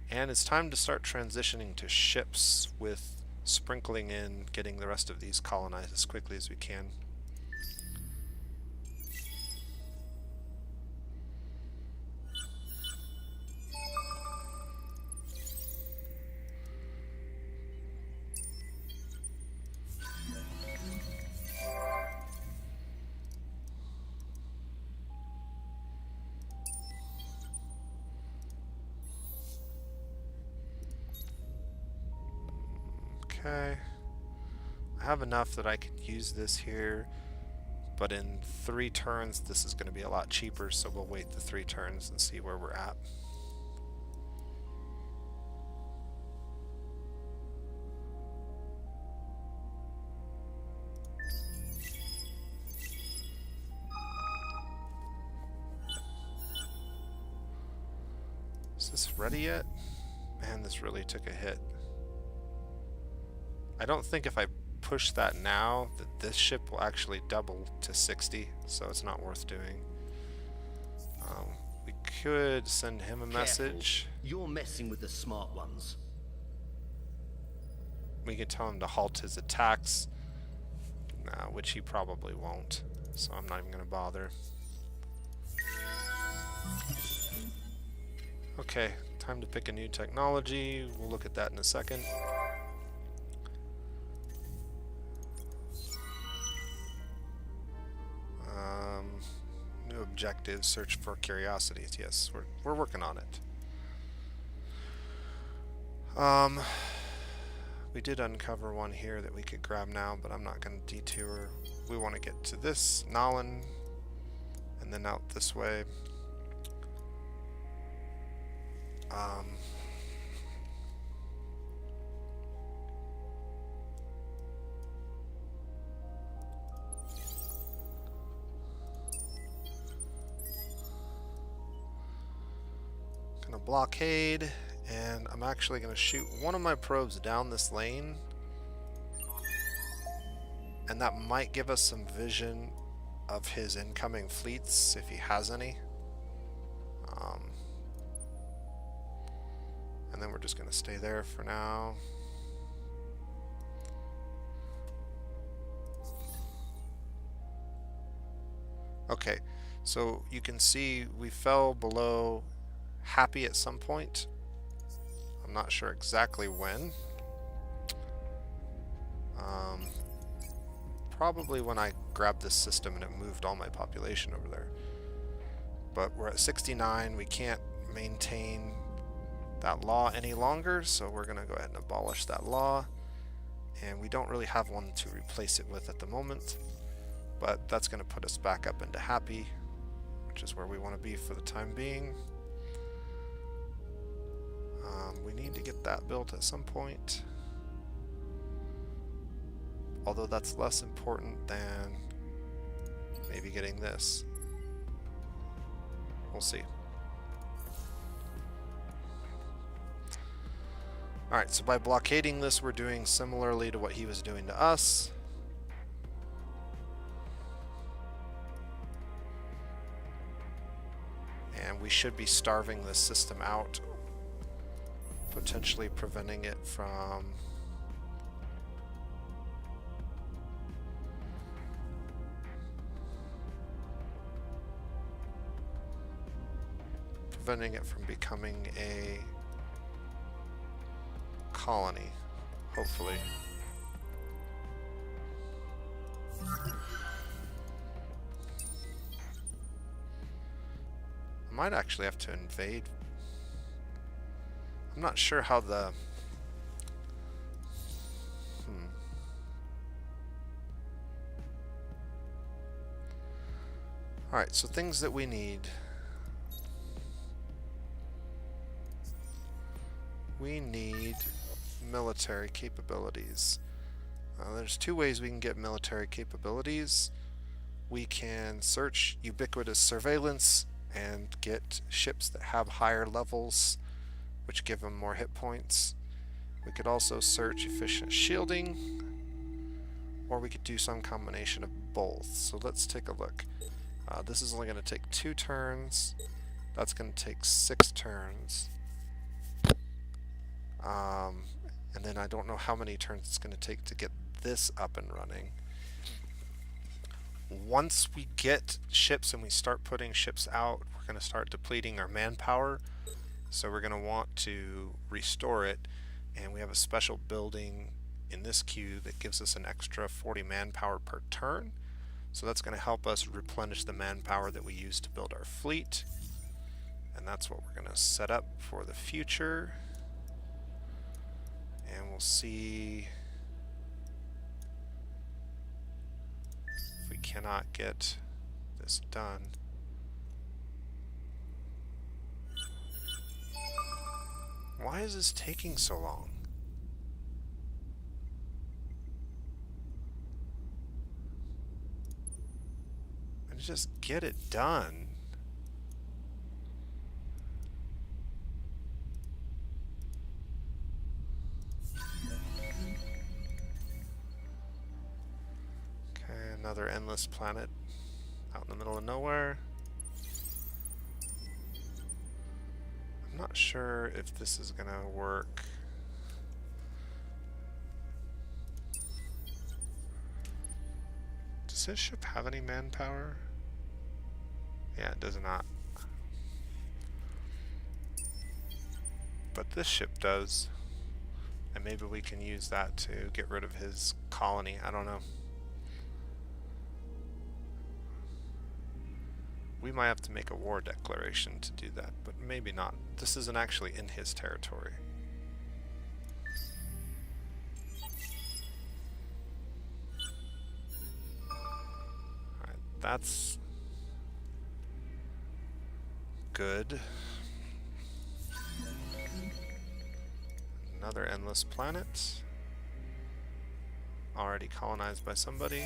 And it's time to start transitioning to ships, with sprinkling in getting the rest of these colonized as quickly as we can. Okay, I have enough that I can use this here, but in 3 turns this is going to be a lot cheaper, so we'll wait the 3 turns and see where we're at. Is this ready yet? Man, this really took a hit. I don't think if I push that now that this ship will actually double to 60, so it's not worth doing. We could send him a message. You're messing with the smart ones. We could tell him to halt his attacks, which he probably won't, so I'm not even going to bother. Okay, time to pick a new technology. We'll look at that in a second. objectives, search for curiosities. Yes, we're working on it. We did uncover one here that we could grab now, but I'm not going to detour. We want to get to this Nolin and then out this way. Gonna blockade, and I'm actually gonna shoot one of my probes down this lane, and that might give us some vision of his incoming fleets if he has any. And then we're just gonna stay there for now. Okay, so you can see we fell below happy at some point. I'm not sure exactly when. Probably when I grabbed this system and it moved all my population over there. But we're at 69. We can't maintain that law any longer, so we're going to go ahead and abolish that law. And we don't really have one to replace it with at the moment. But that's going to put us back up into happy, which is where we want to be for the time being. We need to get that built at some point. Although that's less important than maybe getting this. We'll see. Alright, so by blockading this, we're doing similarly to what he was doing to us. And we should be starving this system out, potentially preventing it from becoming a colony, hopefully. I might actually have to invade. I'm not sure how the... Alright, so things that we need. We need military capabilities. There's two ways we can get military capabilities. We can search ubiquitous surveillance and get ships that have higher levels, which give them more hit points. We could also search efficient shielding, or we could do some combination of both. So let's take a look. This is only going to take 2 turns. That's going to take 6 turns. And then I don't know how many turns it's going to take to get this up and running. Once we get ships and we start putting ships out, we're going to start depleting our manpower. So we're going to want to restore it, and we have a special building in this queue that gives us an extra 40 manpower per turn. So that's going to help us replenish the manpower that we use to build our fleet. And that's what we're going to set up for the future. And we'll see if we cannot get this done. Why is this taking so long? And just get it done. Okay, another endless planet out in the middle of nowhere. I'm not sure if this is gonna work. Does this ship have any manpower? Yeah, it does not. But this ship does. And maybe we can use that to get rid of his colony. I don't know. We might have to make a war declaration to do that, but maybe not. This isn't actually in his territory. Alright, that's good. Another endless planet. Already colonized by somebody.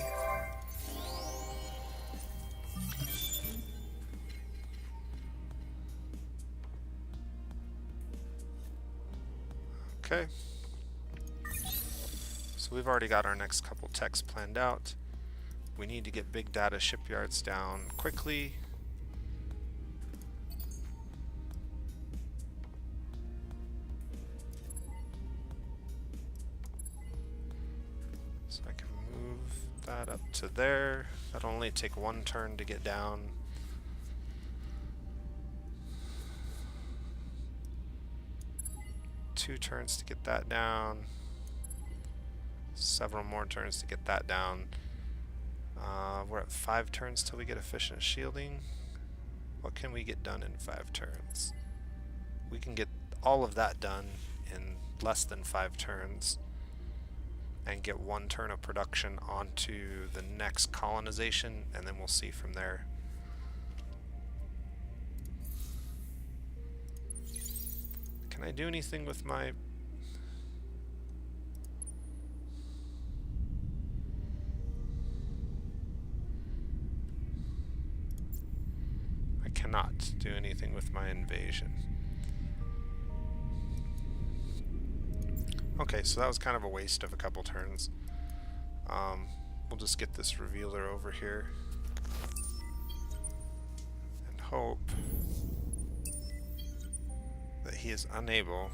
Okay. So we've already got our next couple techs planned out. We need to get big data shipyards down quickly. So I can move that up to there. That'll only take one turn to get down. Two turns to get that down. Several more turns to get that down. We're at 5 turns till we get efficient shielding. What can we get done in 5 turns? We can get all of that done in less than 5 turns and get 1 turn of production onto the next colonization, and then we'll see from there. Can I do anything with my... I cannot do anything with my invasion. Okay, so that was kind of a waste of a couple turns. We'll just get this revealer over here and hope that he is unable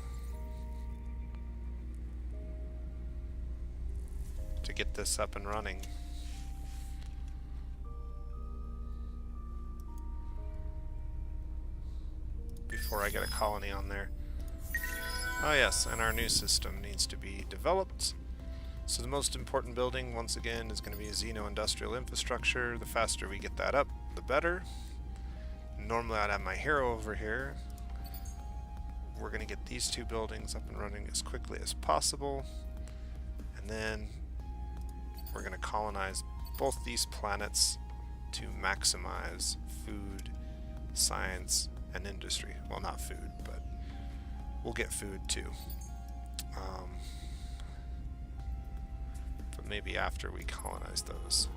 to get this up and running. Before I get a colony on there. Oh yes, and our new system needs to be developed. So the most important building, once again, is going to be a Xeno-industrial infrastructure. The faster we get that up, the better. Normally I'd have my hero over here. We're going to get these 2 buildings up and running as quickly as possible. And then we're going to colonize both these planets to maximize food, science, and industry. Well, not food, but we'll get food too. But maybe after we colonize those.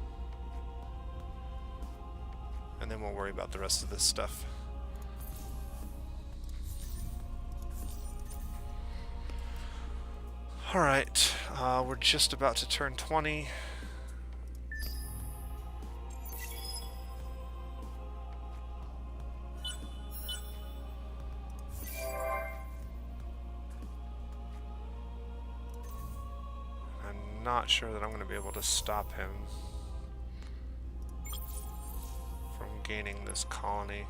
And then we'll worry about the rest of this stuff. Alright, we're just about to turn 20. I'm not sure that I'm going to be able to stop him from gaining this colony.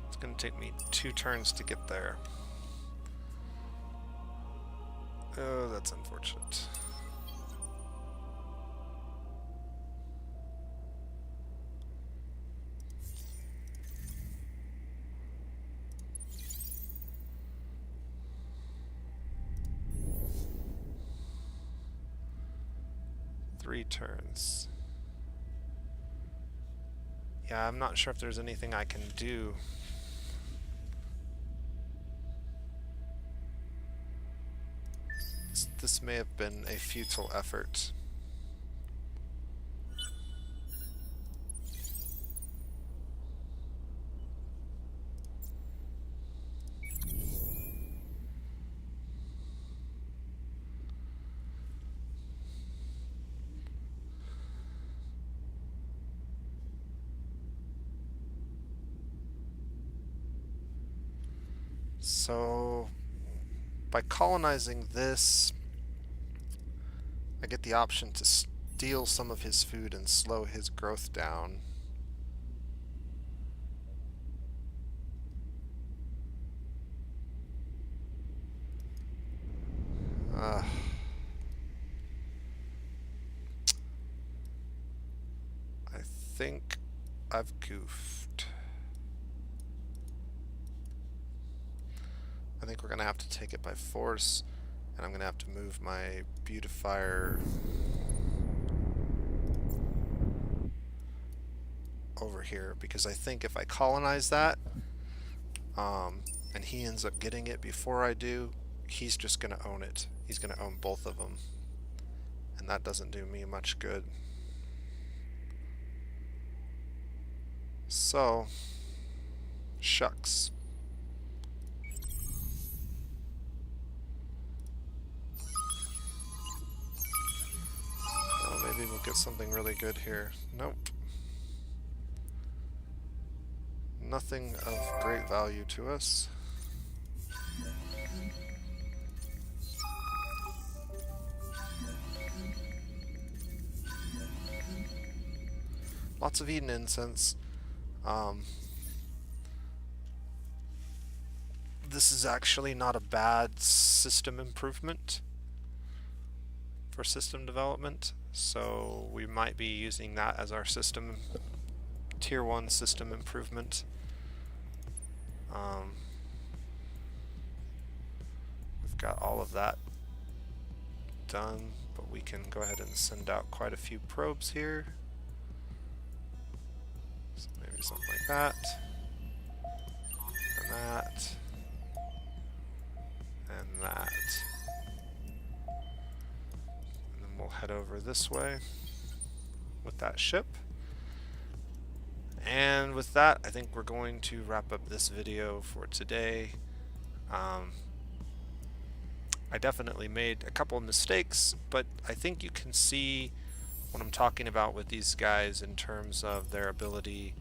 It's going to take me 2 turns to get there. Oh, that's unfortunate. Three turns. Yeah, I'm not sure if there's anything I can do. This may have been a futile effort. So, by colonizing this, I get the option to steal some of his food and slow his growth down. I think I've goofed. I think we're going to have to take it by force, and I'm going to have to move my beautifier over here, because I think if I colonize that, and he ends up getting it before I do, he's just going to own it. He's going to own both of them, and that doesn't do me much good. So, shucks. Oh, maybe we'll get something really good here. Nope. Nothing of great value to us. Lots of Eden incense. This is actually not a bad system improvement for system development, so we might be using that as our system tier 1 system improvement. We've got all of that done, but we can go ahead and send out quite a few probes here. So maybe something like that, and that, and that. And then we'll head over this way with that ship. And with that, I think we're going to wrap up this video for today. I definitely made a couple of mistakes, but I think you can see what I'm talking about with these guys in terms of their ability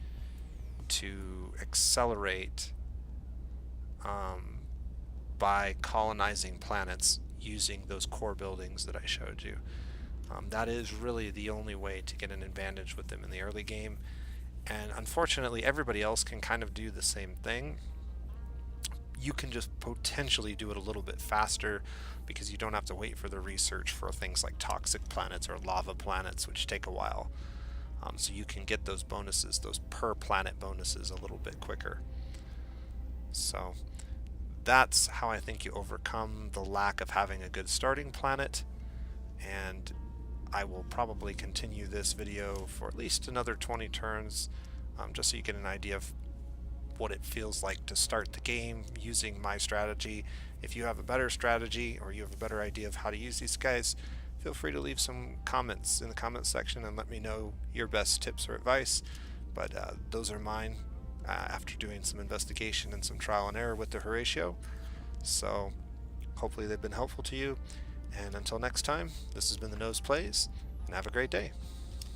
to accelerate by colonizing planets using those core buildings that I showed you. That is really the only way to get an advantage with them in the early game, and unfortunately everybody else can kind of do the same thing. You can just potentially do it a little bit faster because you don't have to wait for the research for things like toxic planets or lava planets, which take a while. So you can get those bonuses, those per planet bonuses, a little bit quicker. So that's how I think you overcome the lack of having a good starting planet, and I will probably continue this video for at least another 20 turns, just so you get an idea of what it feels like to start the game using my strategy. If you have a better strategy or you have a better idea of how to use these guys, feel free to leave some comments in the comments section and let me know your best tips or advice. But those are mine after doing some investigation and some trial and error with the Horatio. So hopefully they've been helpful to you. And until next time, this has been The Nose Plays, and have a great day.